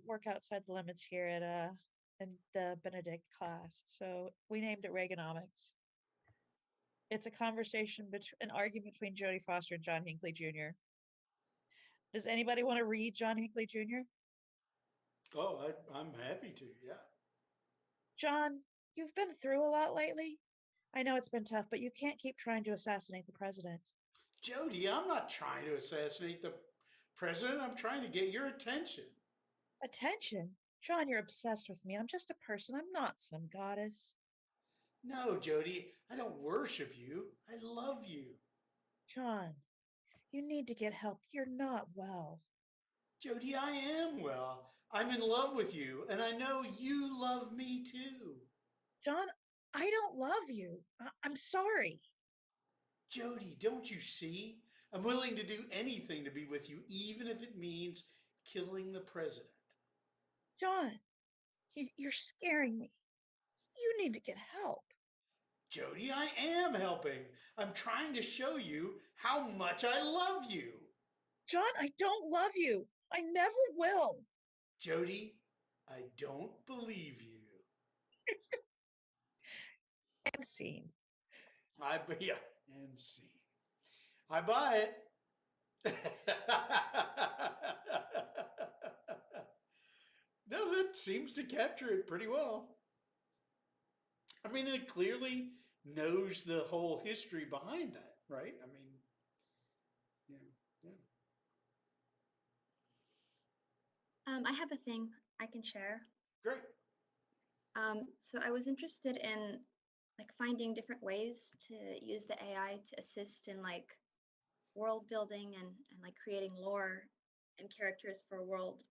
Speaker 11: work outside the limits here at in the Benedict class. So we named it Reaganomics. It's a an argument between Jodie Foster and John Hinckley Jr. Does anybody want to read John Hinckley Jr.?
Speaker 1: Oh, I'm happy to, yeah.
Speaker 11: John, you've been through a lot lately. I know it's been tough, but you can't keep trying to assassinate the president.
Speaker 1: Jody, I'm not trying to assassinate the president. I'm trying to get your attention.
Speaker 11: Attention? John, you're obsessed with me. I'm just a person. I'm not some goddess.
Speaker 1: No, Jody, I don't worship you. I love you.
Speaker 11: John, you need to get help. You're not well.
Speaker 1: Jody, I am well. I'm in love with you, and I know you love me too.
Speaker 11: John, I don't love you. I'm sorry.
Speaker 1: Jody, don't you see? I'm willing to do anything to be with you, even if it means killing the president.
Speaker 11: John, you're scaring me. You need to get help.
Speaker 1: Jody, I am helping. I'm trying to show you how much I love you.
Speaker 11: John, I don't love you. I never will.
Speaker 1: Jody, I don't believe you.
Speaker 11: And scene.
Speaker 1: Yeah, and scene. I buy it. No, that seems to capture it pretty well. I mean, it clearly knows the whole history behind that, right? I mean, yeah.
Speaker 21: I have a thing I can share.
Speaker 1: Great.
Speaker 21: So I was interested in like finding different ways to use the AI to assist in like world building and like creating lore and characters for a world,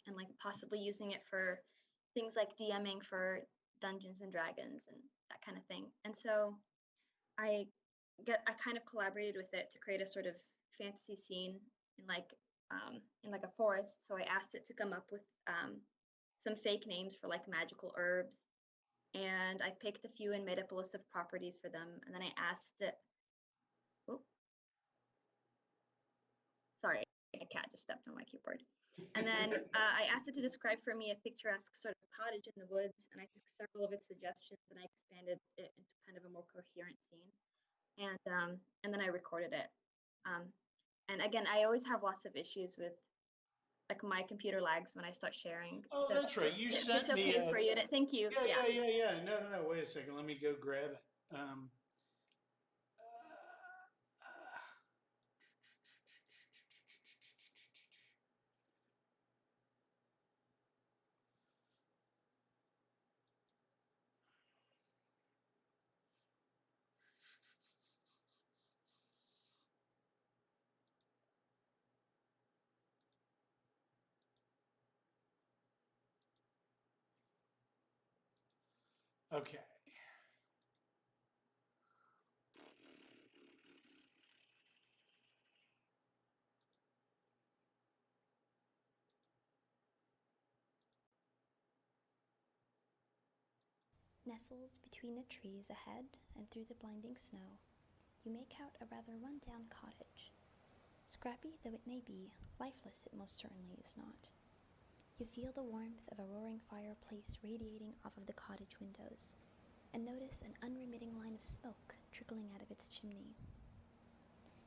Speaker 21: and like possibly using it for things like DMing for Dungeons and Dragons and that kind of thing. And so I kind of collaborated with it to create a sort of fantasy scene in like a forest. So I asked it to come up with some fake names for like magical herbs, and I picked a few and made up a list of properties for them. And then I asked it. Oh, sorry, a cat just stepped on my keyboard. And then I asked it to describe for me a picturesque sort of cottage in the woods, and I took several of its suggestions and I expanded it into kind of a more coherent scene. And then I recorded it. And again, I always have lots of issues with like my computer lags when I start sharing.
Speaker 1: Oh,
Speaker 21: So
Speaker 1: that's right. You
Speaker 21: if
Speaker 1: sent
Speaker 21: it's
Speaker 1: me
Speaker 21: okay for you to, thank you.
Speaker 1: Yeah. No. Wait a second. Let me go grab it. Okay.
Speaker 7: Nestled between the trees ahead and through the blinding snow, you make out a rather run-down cottage. Scrappy though it may be, lifeless it most certainly is not. You feel the warmth of a roaring fireplace radiating off of the cottage windows, and notice an unremitting line of smoke trickling out of its chimney.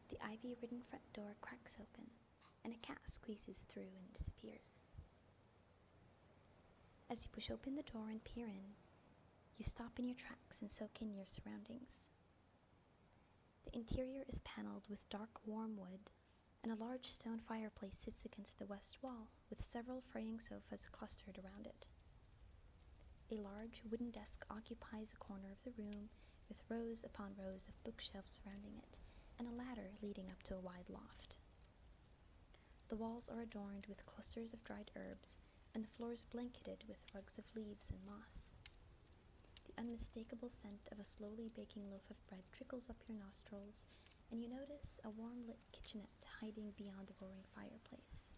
Speaker 7: The ivy-ridden front door cracks open, and a cat squeezes through and disappears. As you push open the door and peer in, you stop in your tracks and soak in your surroundings. The interior is paneled with dark, warm wood, and a large stone fireplace sits against the west wall, with several fraying sofas clustered around it. A large wooden desk occupies a corner of the room, with rows upon rows of bookshelves surrounding it, and a ladder leading up to a wide loft. The walls are adorned with clusters of dried herbs, and the floors blanketed with rugs of leaves and moss. The unmistakable scent of a slowly baking loaf of bread trickles up your nostrils, and you notice a warm-lit kitchenette hiding beyond the roaring fireplace.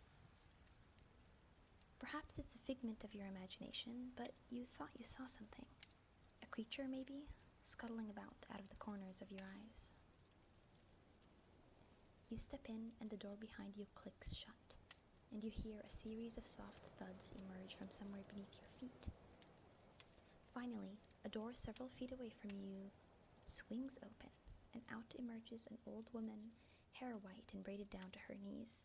Speaker 7: Perhaps it's a figment of your imagination, but you thought you saw something. A creature, maybe, scuttling about out of the corners of your eyes. You step in, and the door behind you clicks shut, and you hear a series of soft thuds emerge from somewhere beneath your feet. Finally, a door several feet away from you swings open, and out emerges an old woman, hair white and braided down to her knees.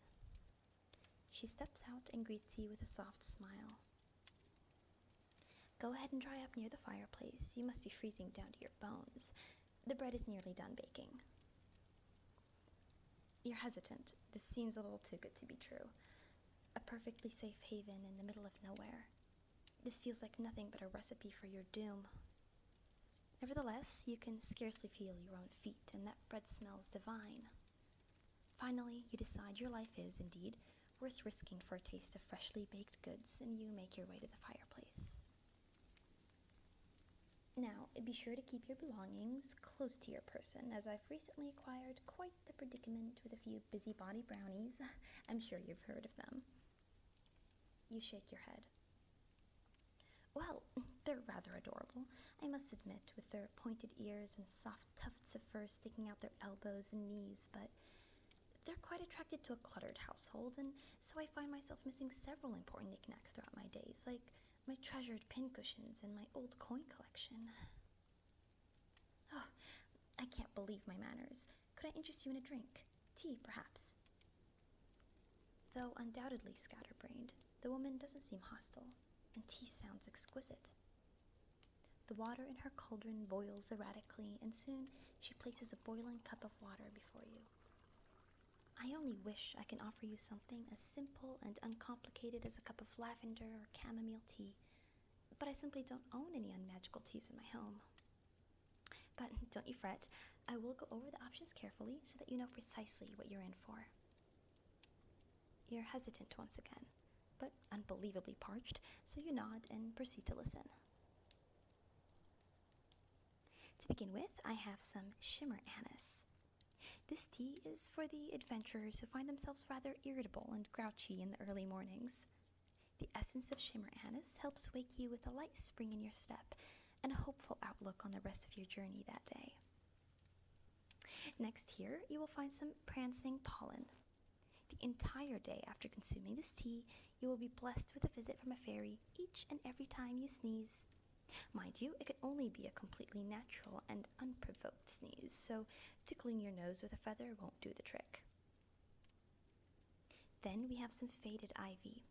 Speaker 7: She steps out and greets you with a soft smile. Go ahead and dry up near the fireplace. You must be freezing down to your bones. The bread is nearly done baking. You're hesitant. This seems a little too good to be true. A perfectly safe haven in the middle of nowhere. This feels like nothing but a recipe for your doom. Nevertheless, you can scarcely feel your own feet, and that bread smells divine. Finally, you decide your life is, indeed, worth risking for a taste of freshly baked goods, and you make your way to the fireplace. Now, be sure to keep your belongings close to your person, as I've recently acquired quite the predicament with a few busybody brownies. I'm sure you've heard of them. You shake your head. Well, they're rather adorable, I must admit, with their pointed ears and soft tufts of fur sticking out their elbows and knees, but they're quite attracted to a cluttered household, and so I find myself missing several important knickknacks throughout my days, like my treasured pincushions and my old coin collection. Oh, I can't believe my manners. Could I interest you in a drink? Tea, perhaps? Though undoubtedly scatterbrained, the woman doesn't seem hostile, and tea sounds exquisite. The water in her cauldron boils erratically, and soon she places a boiling cup of water before you. I only wish I can offer you something as simple and uncomplicated as a cup of lavender or chamomile tea, but I simply don't own any unmagical teas in my home. But don't you fret, I will go over the options carefully so that you know precisely what you're in for. You're hesitant once again, but unbelievably parched, so you nod and proceed to listen. To begin with, I have some shimmer anise. This tea is for the adventurers who find themselves rather irritable and grouchy in the early mornings. The essence of shimmer anise helps wake you with a light spring in your step and a hopeful outlook on the rest of your journey that day. Next here, you will find some prancing pollen. The entire day after consuming this tea, you will be blessed with a visit from a fairy each and every time you sneeze. Mind you, it can only be a completely natural and unprovoked sneeze, so tickling your nose with a feather won't do the trick. Then we have some faded ivy.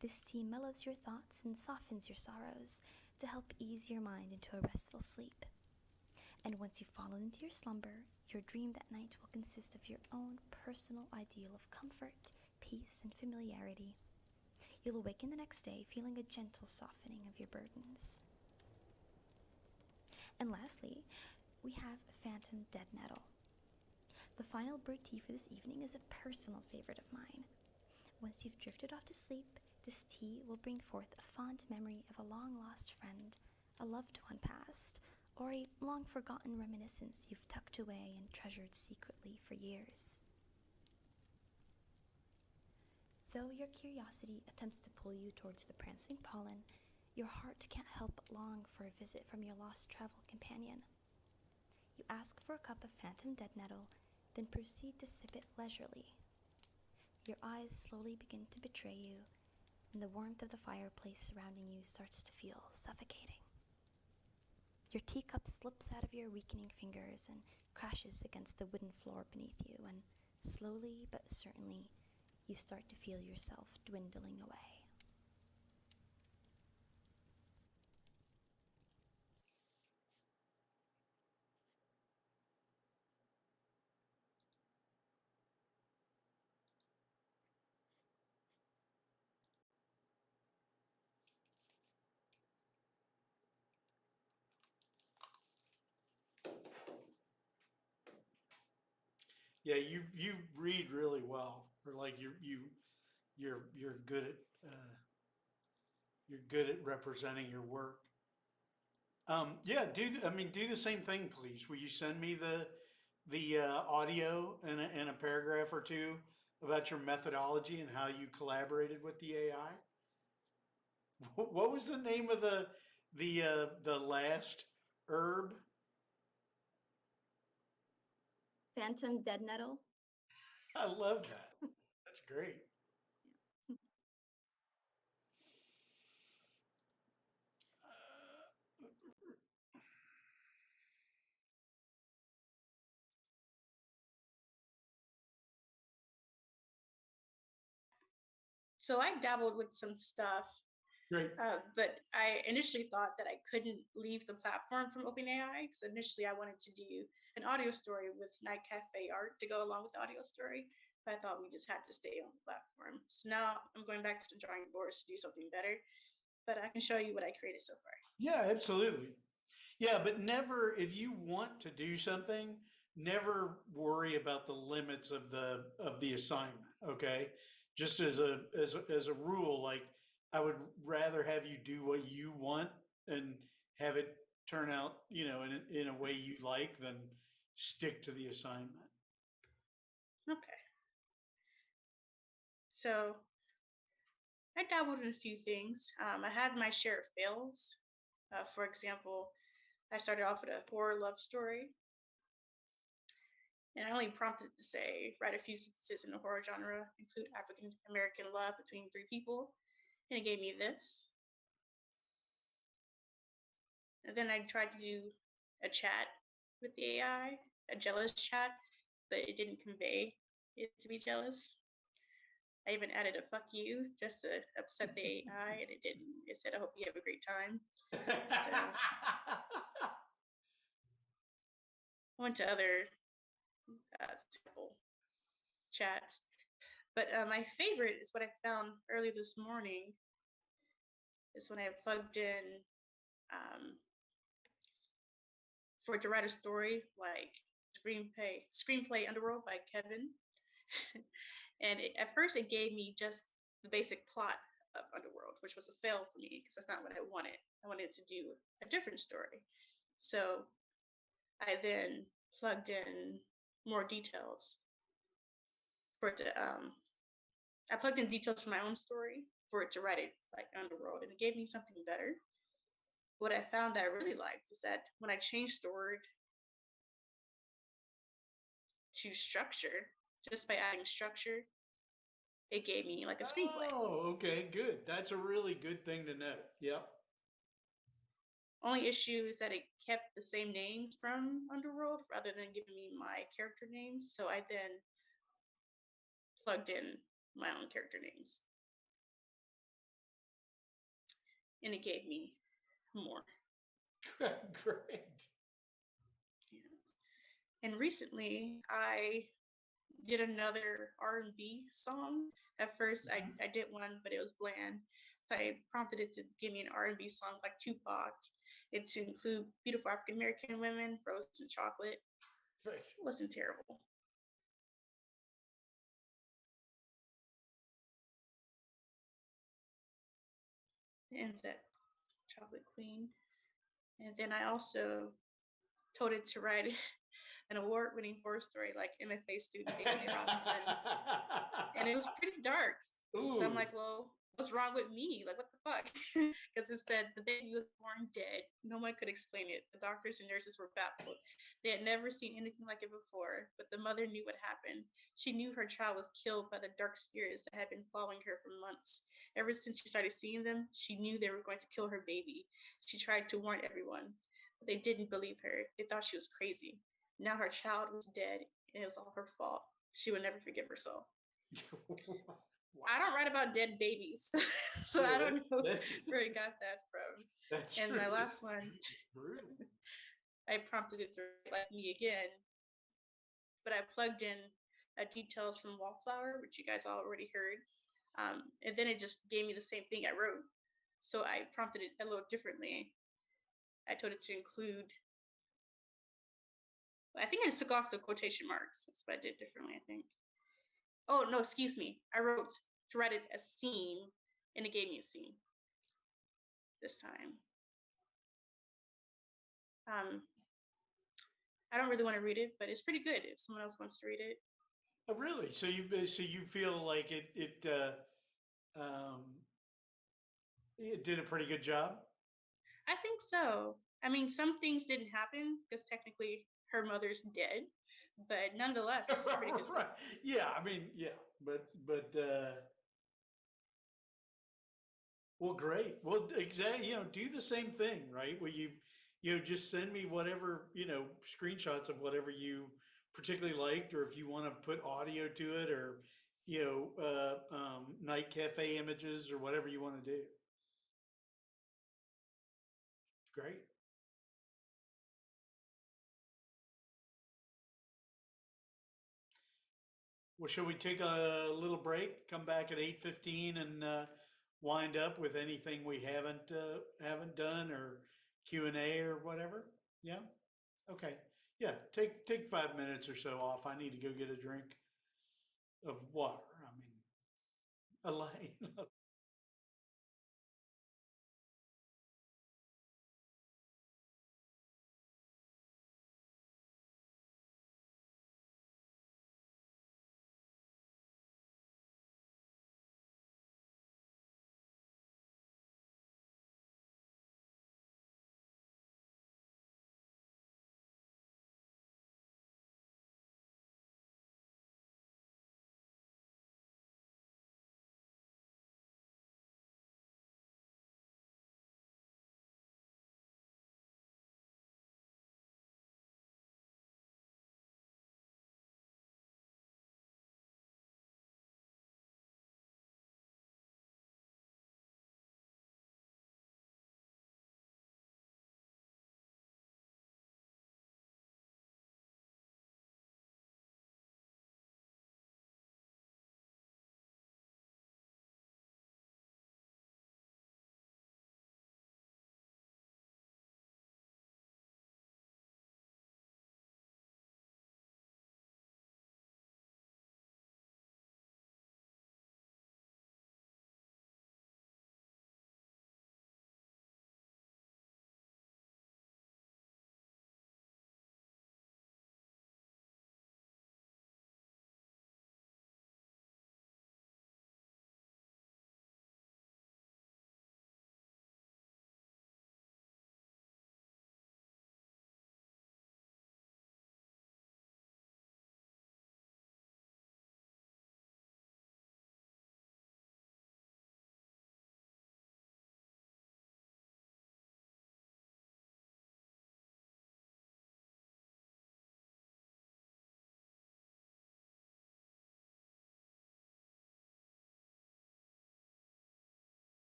Speaker 7: This tea mellows your thoughts and softens your sorrows to help ease your mind into a restful sleep. And once you've fallen into your slumber, your dream that night will consist of your own personal ideal of comfort, peace, and familiarity. You'll awaken the next day feeling a gentle softening of your burdens. And lastly, we have Phantom Dead Nettle. The final brewed tea for this evening is a personal favorite of mine. Once you've drifted off to sleep, this tea will bring forth a fond memory of a long-lost friend, a loved one past, or a long-forgotten reminiscence you've tucked away and treasured secretly for years. Though your curiosity attempts to pull you towards the prancing pollen, your heart can't help but long for a visit from your lost travel companion. You ask for a cup of phantom dead nettle, then proceed to sip it leisurely. Your eyes slowly begin to betray you, and the warmth of the fireplace surrounding you starts to feel suffocating. Your teacup slips out of your weakening fingers and crashes against the wooden floor beneath you, and slowly but certainly, you start to feel yourself dwindling away.
Speaker 1: Yeah, you read really well, or like you're good at you're good at representing your work. Yeah, do the same thing, please. Will you send me the audio and and a paragraph or two about your methodology and how you collaborated with the AI? What was the name of the last herb?
Speaker 21: Phantom dead nettle.
Speaker 1: I love that. That's great.
Speaker 8: So I dabbled with some stuff,
Speaker 1: Great.
Speaker 8: but I initially thought that I couldn't leave the platform from OpenAI because initially I wanted to do an audio story with Night Cafe art to go along with the audio story. But I thought we just had to stay on the platform. So now I'm going back to the drawing boards to do something better. But I can show you what I created so far.
Speaker 1: Yeah, absolutely. Yeah, but never, if you want to do something, never worry about the limits of the assignment. Okay, just as a rule, like I would rather have you do what you want and have it turn out, in a way you like than stick to the assignment.
Speaker 8: Okay. So I dabbled in a few things. I had my share of fails. For example, I started off with a horror love story, and I only prompted to say, write a few sentences in the horror genre, include African American love between three people, and it gave me this. And then I tried to do a chat with the AI, a jealous chat, but it didn't convey it to be jealous. I even added a fuck you just to upset the AI, and it didn't. It said, I hope you have a great time. So, I went to other sample chats. But my favorite is what I found early this morning is when I plugged in for it to write a story like screenplay Underworld by Kevin. And at first it gave me just the basic plot of Underworld, which was a fail for me because that's not what I wanted. I wanted to do a different story. So I then plugged in more details for it to I plugged in details from my own story for it to write it like Underworld, and it gave me something better. What I found that I really liked is that when I changed the word to structure, just by adding structure, it gave me like a screenplay.
Speaker 1: Oh, okay, good. That's a really good thing to know. Yep.
Speaker 8: Only issue is that it kept the same names from Underworld rather than giving me my character names. So I then plugged in my own character names. And it gave me more.
Speaker 1: Great.
Speaker 8: Yes. And recently I did another R&B song. At first I did one, but it was bland. So I prompted it to give me an R&B song like Tupac. It to include beautiful African American women, roses and chocolate.
Speaker 1: Right.
Speaker 8: It wasn't terrible. And that chocolate queen. And then I also told it to write an award-winning horror story like MFA student H.A. Robinson. And it was pretty dark.
Speaker 1: Ooh.
Speaker 8: So I'm like, well, what's wrong with me? Like, what the fuck? Because it said the baby was born dead. No one could explain it. The doctors and nurses were baffled. They had never seen anything like it before, but the mother knew what happened. She knew her child was killed by the dark spirits that had been following her for months. Ever since she started seeing them, she knew they were going to kill her baby. She tried to warn everyone, but they didn't believe her. They thought she was crazy. Now her child was dead, and it was all her fault. She would never forgive herself. Wow. I don't write about dead babies, so yeah, I don't know where I got that from.
Speaker 1: That's
Speaker 8: and my last one,
Speaker 1: brutal.
Speaker 8: I prompted it to write like me again, but I plugged in details from Wallflower, which you guys already heard, and then it just gave me the same thing I wrote. So I prompted it a little differently. I told it to include. I think I just took off the quotation marks. That's what I did differently, I think. Oh, no, excuse me. I wrote to write it a scene, and it gave me a scene this time. I don't really want to read it, but it's pretty good if someone else wants to read it.
Speaker 1: Oh, really? So you feel like it did a pretty good job?
Speaker 8: I think so. I mean, some things didn't happen because technically her mother's dead, but nonetheless, it's pretty good.
Speaker 1: Right. Yeah, I mean, yeah, but well, great. Well, exactly. Do the same thing, right? Where you just send me whatever screenshots of whatever you particularly liked, or if you want to put audio to it, or night cafe images, or whatever you want to do. Great. Well, shall we take a little break? Come back at 8:15 and wind up with anything we haven't done, or Q&A or whatever. Yeah. Okay. Yeah. Take 5 minutes or so off. I need to go get a drink of water. I mean, a light.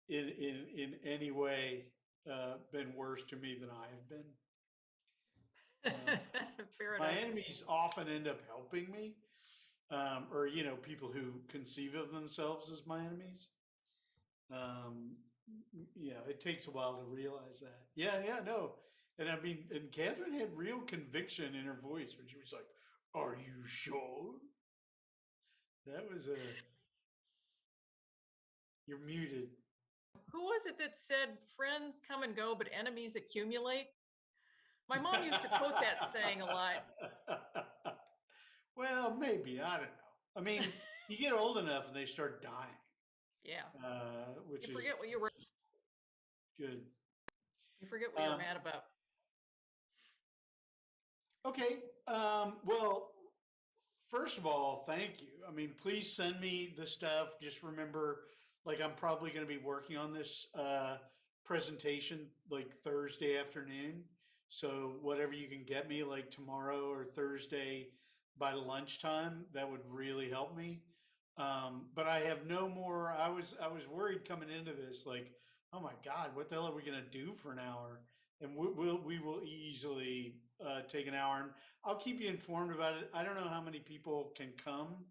Speaker 1: in any way been worse to me than I have been.
Speaker 18: Fair
Speaker 1: My
Speaker 18: enough.
Speaker 1: enemies often end up helping me, or people who conceive of themselves as my enemies. Yeah, it takes a while to realize that. Yeah, no. And I mean, and Catherine had real conviction in her voice when she was like, "Are you sure?" That was a. You're muted.
Speaker 18: Who was it that said friends come and go, but enemies accumulate? My mom used to quote that saying a lot.
Speaker 1: Well, maybe. I don't know. I mean, you get old enough and they start dying.
Speaker 18: Yeah.
Speaker 1: Which
Speaker 18: You
Speaker 1: is
Speaker 18: forget what you were.
Speaker 1: good.
Speaker 18: You forget what you were mad about.
Speaker 1: Okay. Well, first of all, thank you. I mean, please send me the stuff. Just remember, like, I'm probably going to be working on this presentation like Thursday afternoon. So whatever you can get me, like tomorrow or Thursday by lunchtime, that would really help me. But I have no more. I was worried coming into this, like, oh my God, what the hell are we going to do for an hour? And we will easily take an hour, and I'll keep you informed about it. I don't know how many people can come,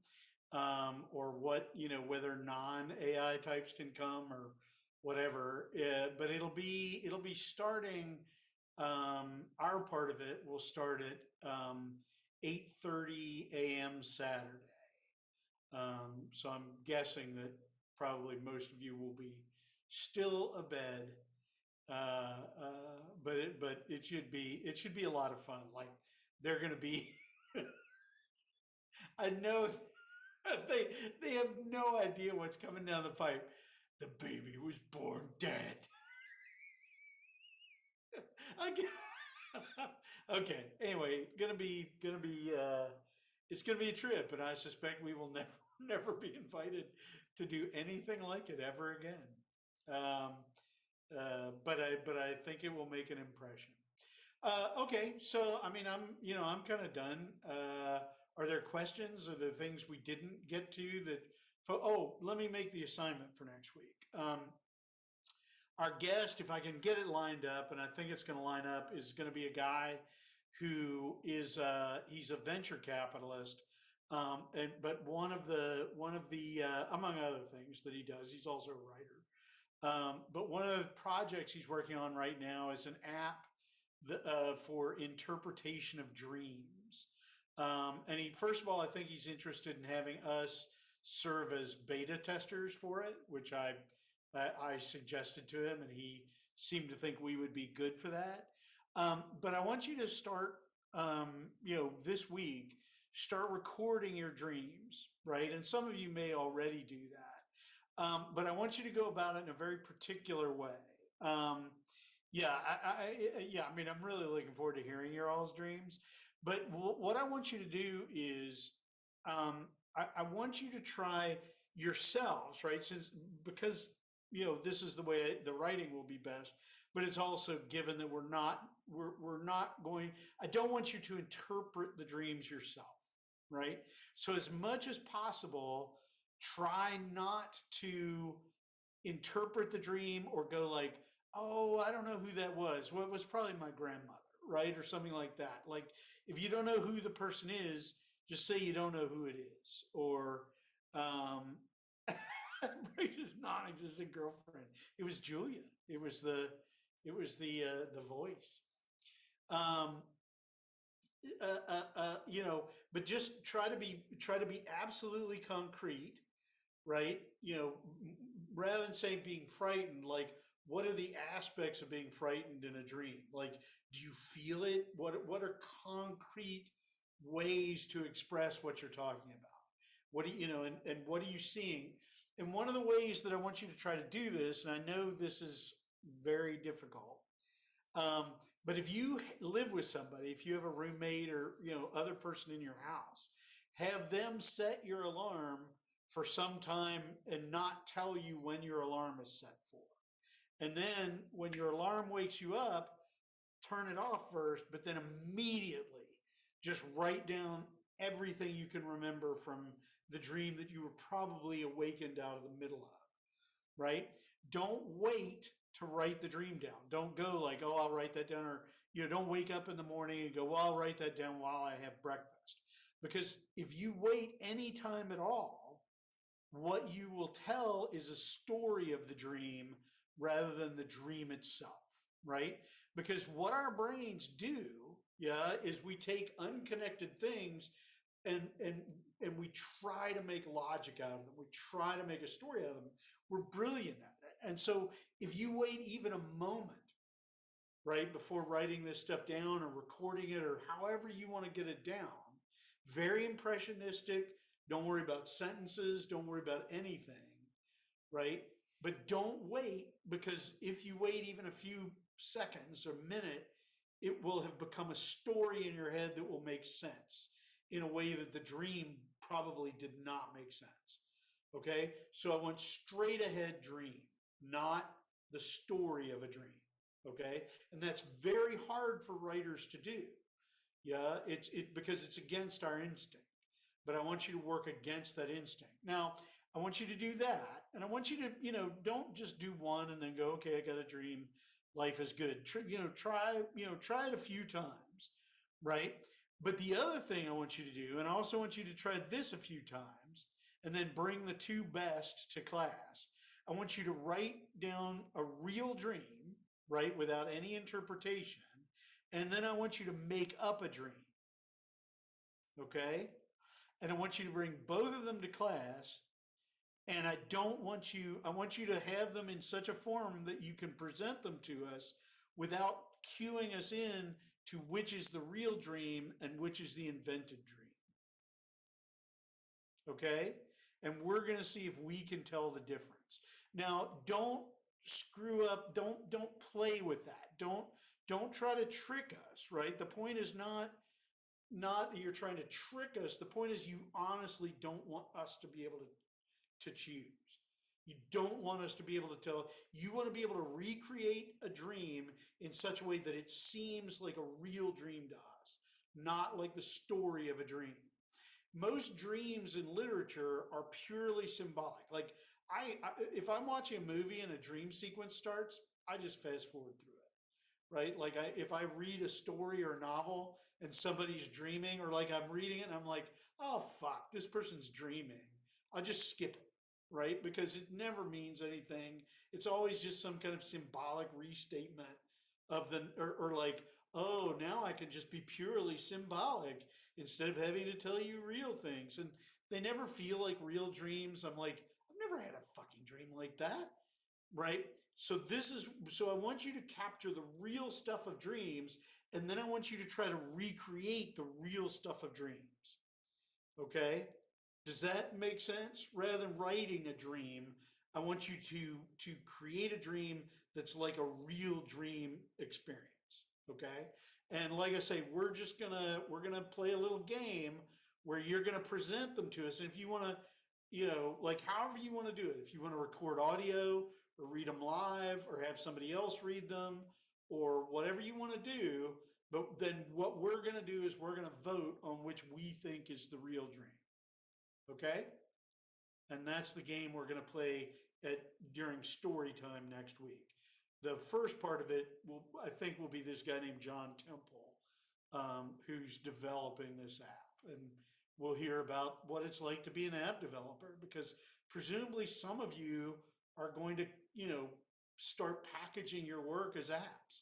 Speaker 1: or what, whether non AI types can come or whatever. But it'll be starting. Our part of it will start at 8:30 a.m. Saturday. So I'm guessing that probably most of you will be still abed, but it should be a lot of fun. Like, they're going to be. I know they have no idea what's coming down the pipe. The baby was born dead. Okay. Anyway, it's gonna be a trip, and I suspect we will never be invited to do anything like it ever again. Um, but I think it will make an impression. Okay, so I mean, I'm kind of done. Are there questions? Are there things we didn't get to that? Oh, let me make the assignment for next week. Our guest, if I can get it lined up, and I think it's going to line up, is going to be a guy who is he's a venture capitalist, but one of the among other things that he does, he's also a writer. But one of the projects he's working on right now is an app for interpretation of dreams. And first of all, I think he's interested in having us serve as beta testers for it, which I suggested to him, and he seemed to think we would be good for that. But I want you to start, this week, start recording your dreams, right? And some of you may already do that. But I want you to go about it in a very particular way. I mean, I'm really looking forward to hearing your all's dreams. But what I want you to do is, I want you to try yourselves, right? Because this is the way the writing will be best. But it's also given that we're not going. I don't want you to interpret the dreams yourself, right? So as much as possible, try not to interpret the dream or go like, oh, I don't know who that was. Well, it was probably my grandmother, right? Or something like that. Like, if you don't know who the person is, just say you don't know who it is. Or Bryce's non-existent girlfriend. It was Julia. It was the voice. But just try to be absolutely concrete, right? Rather than say being frightened, like, what are the aspects of being frightened in a dream? Like, do you feel it? What are concrete ways to express what you're talking about? What do and what are you seeing? And one of the ways that I want you to try to do this, and I know this is very difficult, but if you live with somebody, if you have a roommate or other person in your house, have them set your alarm for some time and not tell you when your alarm is set for. And then when your alarm wakes you up, turn it off first, but then immediately just write down everything you can remember from the dream that you were probably awakened out of the middle of. right? Don't wait to write the dream down. Don't go like, oh, I'll write that down, or don't wake up in the morning and go, well, I'll write that down while I have breakfast. Because if you wait any time at all, what you will tell is a story of the dream rather than the dream itself, right? Because what our brains do, is we take unconnected things and we try to make logic out of them. We try to make a story out of them. We're brilliant at it. And so if you wait even a moment, right, before writing this stuff down or recording it or however you want to get it down, very impressionistic. Don't worry about sentences. Don't worry about anything, right? But don't wait, because if you wait even a few seconds or minute, it will have become a story in your head that will make sense in a way that the dream probably did not make sense. Okay? So I want straight ahead dream, not the story of a dream. Okay? And that's very hard for writers to do. Yeah, it's because it's against our instinct. But I want you to work against that instinct. Now, I want you to do that, and I want you to, don't just do one and then go, okay, I got a dream, life is good. Try it a few times, right? But the other thing I want you to do, and I also want you to try this a few times, and then bring the two best to class. I want you to write down a real dream, right, without any interpretation, and then I want you to make up a dream, okay? And I want you to bring both of them to class. And I want you to have them in such a form that you can present them to us without cueing us in to which is the real dream and which is the invented dream. Okay? And we're going to see if we can tell the difference. Now, don't screw up, don't play with that. Don't try to trick us, right? The point is not that you're trying to trick us. The point is you honestly don't want us to be able to choose. You don't want us to be able to tell. You want to be able to recreate a dream in such a way that it seems like a real dream to us, not like the story of a dream. Most dreams in literature are purely symbolic. Like if I'm watching a movie and a dream sequence starts, I just fast forward through it, right? Like if I read a story or a novel and somebody's dreaming, or like I'm reading it and I'm like, oh fuck, this person's dreaming, I'll just skip it, right? Because it never means anything. It's always just some kind of symbolic restatement of or like, oh, now I can just be purely symbolic instead of having to tell you real things. And they never feel like real dreams. I'm like, I've never had a fucking dream like that, right? So I want you to capture the real stuff of dreams, and then I want you to try to recreate the real stuff of dreams. Okay? Does that make sense? Rather than writing a dream, I want you to create a dream that's like a real dream experience. Okay? And like I say, we're gonna play a little game where you're gonna present them to us. And if you want to, like however you want to do it, if you want to record audio or read them live or have somebody else read them or whatever you want to do, but then what we're gonna do is we're gonna vote on which we think is the real dream. Okay? And that's the game we're going to play during story time next week. The first part of it, I think, will be this guy named John Temple, who's developing this app. And we'll hear about what it's like to be an app developer, because presumably some of you are going to, start packaging your work as apps.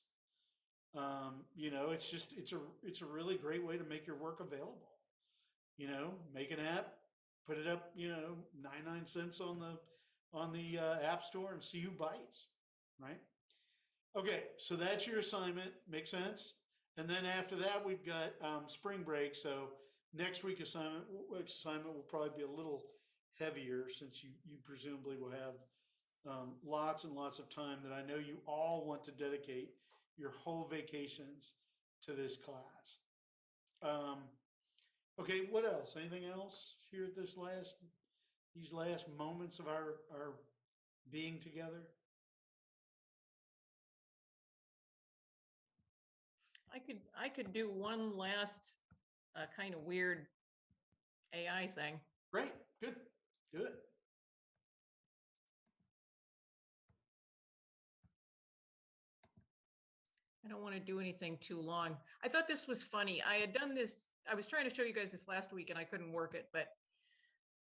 Speaker 1: It's a really great way to make your work available. Make an app, put it up, 99 cents on the App Store and see who bites, right? Okay, so that's your assignment. Make sense? And then after that, we've got spring break. So next week's assignment will probably be a little heavier, since you presumably will have lots and lots of time that I know you all want to dedicate your whole vacations to this class. Okay, what else? Anything else here at these last moments of our being together?
Speaker 18: I could do one last kind of weird AI thing.
Speaker 1: Great, good, do it.
Speaker 18: I don't want to do anything too long. I thought this was funny. I had done this. I was trying to show you guys this last week and I couldn't work it, but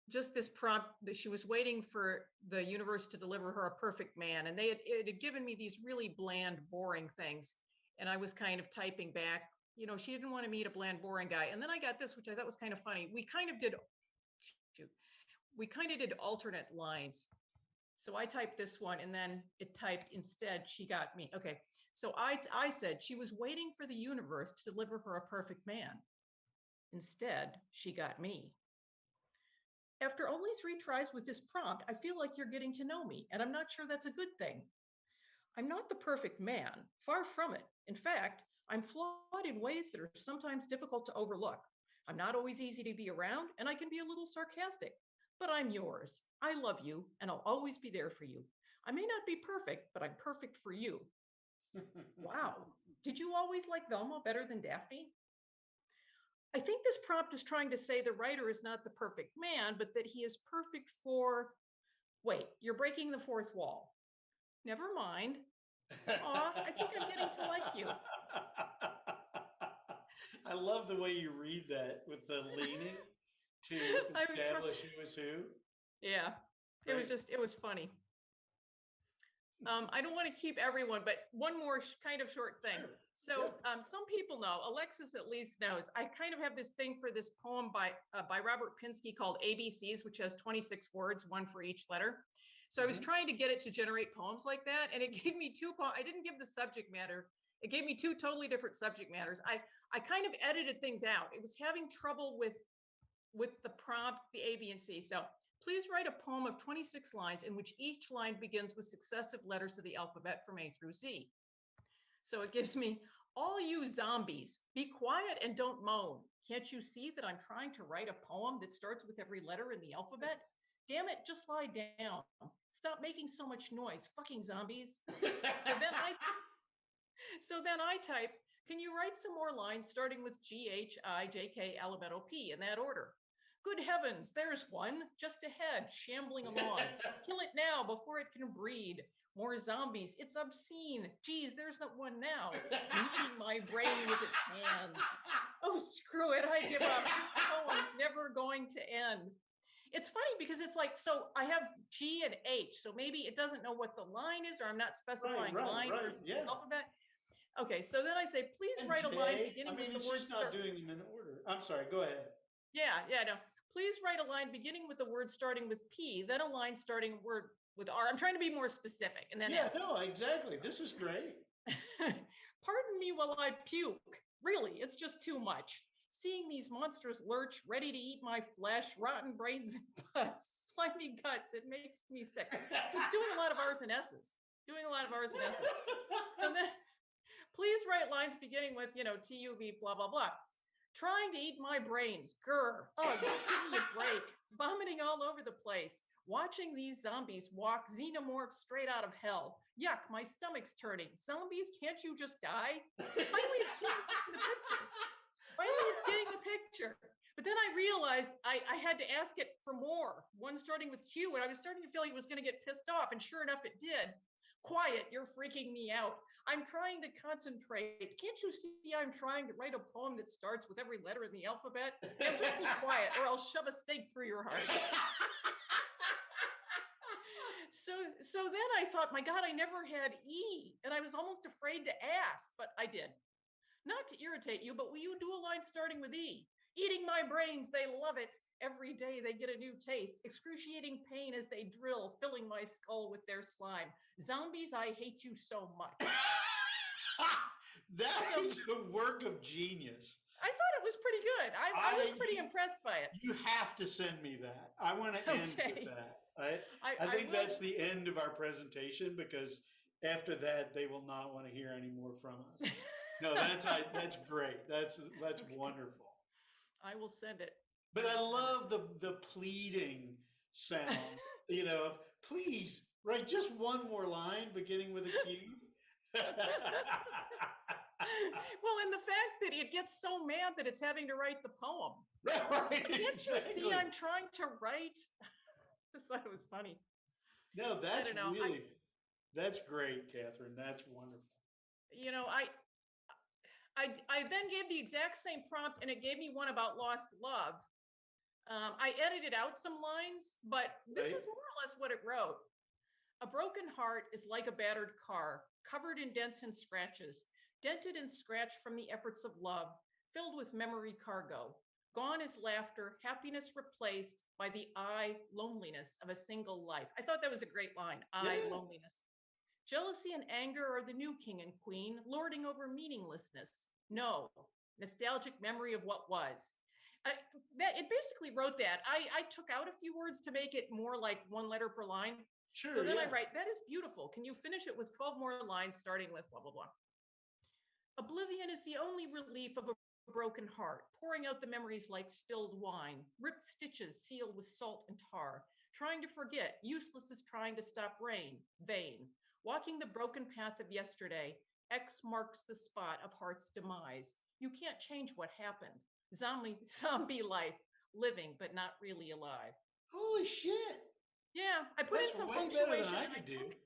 Speaker 18: just this prompt that she was waiting for the universe to deliver her a perfect man. And it had given me these really bland, boring things. And I was kind of typing back, she didn't want to meet a bland, boring guy. And then I got this, which I thought was kind of funny. We kind of did alternate lines. So I typed this one and then it typed instead, she got me. Okay. So I said she was waiting for the universe to deliver her a perfect man. Instead, she got me. After only 3 tries with this prompt, I feel like you're getting to know me, and I'm not sure that's a good thing. I'm not the perfect man, far from it. In fact, I'm flawed in ways that are sometimes difficult to overlook. I'm not always easy to be around, and I can be a little sarcastic, but I'm yours. I love you, and I'll always be there for you. I may not be perfect, but I'm perfect for you. Wow. Did you always like Velma better than Daphne? I think this prompt is trying to say the writer is not the perfect man, but that he is perfect for... Wait, you're breaking the fourth wall. Never mind. Aw, I think I'm getting to like you.
Speaker 1: I love the way you read that with the leaning to establish who is who.
Speaker 18: Yeah, it was funny. I don't want to keep everyone, but one more kind of short thing. So some people know, Alexis at least knows, I kind of have this thing for this poem by Robert Pinckney called ABCs, which has 26 words, one for each letter. So I was trying to get it to generate poems like that, and it gave me 2 poems. I didn't give the subject matter. It gave me 2 totally different subject matters. I kind of edited things out. It was having trouble with the prompt, the A, B, and C. So please write a poem of 26 lines in which each line begins with successive letters of the alphabet from A through Z. So it gives me, all you zombies, be quiet and don't moan. Can't you see that I'm trying to write a poem that starts with every letter in the alphabet? Damn it, just lie down. Stop making so much noise, fucking zombies. So then I type, can you write some more lines starting with G, H, I, J, K, L, M, N, O, P in that order? Good heavens, there's one just ahead, shambling along. Kill it now before it can breed. More zombies, it's obscene. Geez, there's not one now. Eating my brain with its hands. Oh, screw it, I give up. This poem's never going to end. It's funny because it's like, so I have G and H, so maybe it doesn't know what the line is, or I'm not specifying line versus alphabet. Okay, so then I say, please write a line beginning with the word.
Speaker 1: It's just not doing them in order. I'm sorry, go ahead.
Speaker 18: Yeah, no. Please write a line beginning with the word starting with P, then a line starting word with R. I'm trying to be more specific. And then
Speaker 1: no, exactly. This is great.
Speaker 18: Pardon me while I puke. Really, it's just too much. Seeing these monsters lurch, ready to eat my flesh, rotten brains and pus, slimy guts, it makes me sick. So it's doing a lot of R's and S's. So then, please write lines beginning with, TUV, blah, blah, blah. Trying to eat my brains. Grr. Oh, just give me a break. Vomiting all over the place. Watching these zombies walk xenomorphs straight out of hell. Yuck, my stomach's turning. Zombies, can't you just die? Finally, it's getting the picture. But then I realized I had to ask it for more. One starting with Q, and I was starting to feel like it was going to get pissed off, and sure enough, it did. Quiet, you're freaking me out. I'm trying to concentrate. Can't you see I'm trying to write a poem that starts with every letter in the alphabet? Now just be quiet or I'll shove a stake through your heart. So then I thought, my God, I never had E. And I was almost afraid to ask, but I did. Not to irritate you, but will you do a line starting with E? Eating my brains, they love it. Every day they get a new taste. Excruciating pain as they drill, filling my skull with their slime. Zombies, I hate you so much.
Speaker 1: That is a work of genius.
Speaker 18: I thought it was pretty good. I was pretty impressed by it.
Speaker 1: You have to send me that. I want to end with that. I think that's the end of our presentation, because after that, they will not want to hear any more from us. No, that's great. That's wonderful.
Speaker 18: I will send it.
Speaker 1: But I love the pleading sound. Please write just one more line beginning with a Q.
Speaker 18: Well, and the fact that it gets so mad that it's having to write the poem.
Speaker 1: Right,
Speaker 18: Can't you see I'm trying to write? I thought it was funny.
Speaker 1: No, that's great, Catherine. That's wonderful.
Speaker 18: I then gave the exact same prompt and it gave me one about lost love. I edited out some lines, but this was more or less what it wrote. A broken heart is like a battered car, covered in dents and scratches, dented and scratched from the efforts of love, filled with memory cargo. Gone is laughter, happiness replaced by the I loneliness of a single life. I thought that was a great line. I loneliness. Jealousy and anger are the new king and queen, lording over meaninglessness. No, nostalgic memory of what was. It basically wrote that. I took out a few words to make it more like one letter per line.
Speaker 1: Sure.
Speaker 18: So then I write, that is beautiful. Can you finish it with 12 more lines starting with blah, blah, blah. Oblivion is the only relief of a broken heart, pouring out the memories like spilled wine, ripped stitches sealed with salt and tar. Trying to forget, useless as trying to stop rain, vain. Walking the broken path of yesterday, X marks the spot of heart's demise. You can't change what happened. Zombie life, living but not really alive.
Speaker 1: Holy shit.
Speaker 18: Yeah, I put in some punctuation and I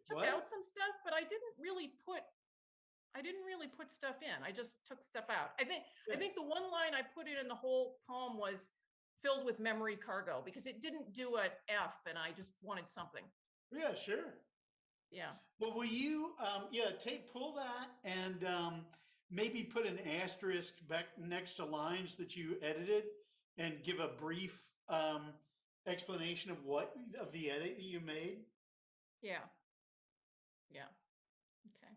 Speaker 18: took out some stuff, but I didn't really put stuff in. I just took stuff out. I think the one line I put in the whole poem was filled with memory cargo because it didn't do an F and I just wanted something.
Speaker 1: Yeah, sure.
Speaker 18: Yeah.
Speaker 1: Well, will you, pull that and maybe put an asterisk back next to lines that you edited and give a brief explanation of the edit that you made?
Speaker 18: Yeah. Yeah. Okay.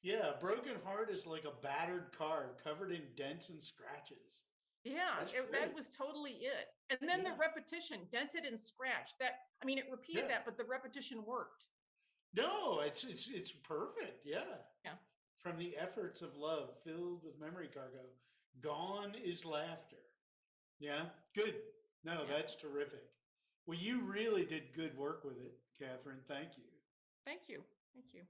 Speaker 1: Yeah, a broken heart is like a battered car covered in dents and scratches.
Speaker 18: Yeah, that was totally it. And then the repetition, dented and scratched. It repeated that, but the repetition worked.
Speaker 1: No, it's perfect. Yeah.
Speaker 18: Yeah.
Speaker 1: From the efforts of love filled with memory cargo, gone is laughter. Yeah, good. No, that's terrific. Well, you really did good work with it, Catherine. Thank you.
Speaker 18: Thank you. Thank you.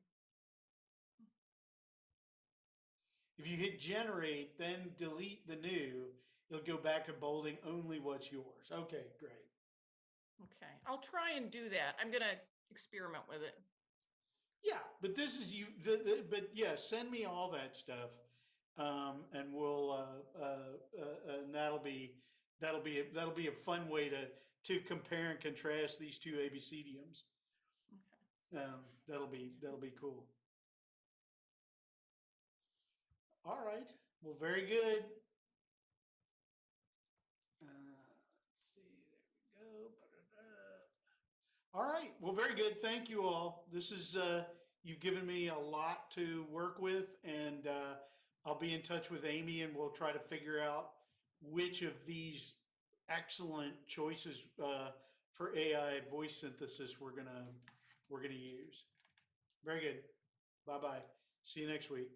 Speaker 1: If you hit generate, then delete the new, it'll go back to bolding only what's yours. Okay, great.
Speaker 18: Okay, I'll try and do that. I'm going to experiment with it.
Speaker 1: Yeah, but this is you. But yeah, send me all that stuff, and we'll and that'll be a fun way to compare and contrast these two ABCDiums. Okay. That'll be cool. All right. Well, very good. Let's see. There we go. All right. Well, very good. Thank you all. This is you've given me a lot to work with, and I'll be in touch with Amy, and we'll try to figure out which of these excellent choices for AI voice synthesis we're gonna use. Very good. Bye bye. See you next week.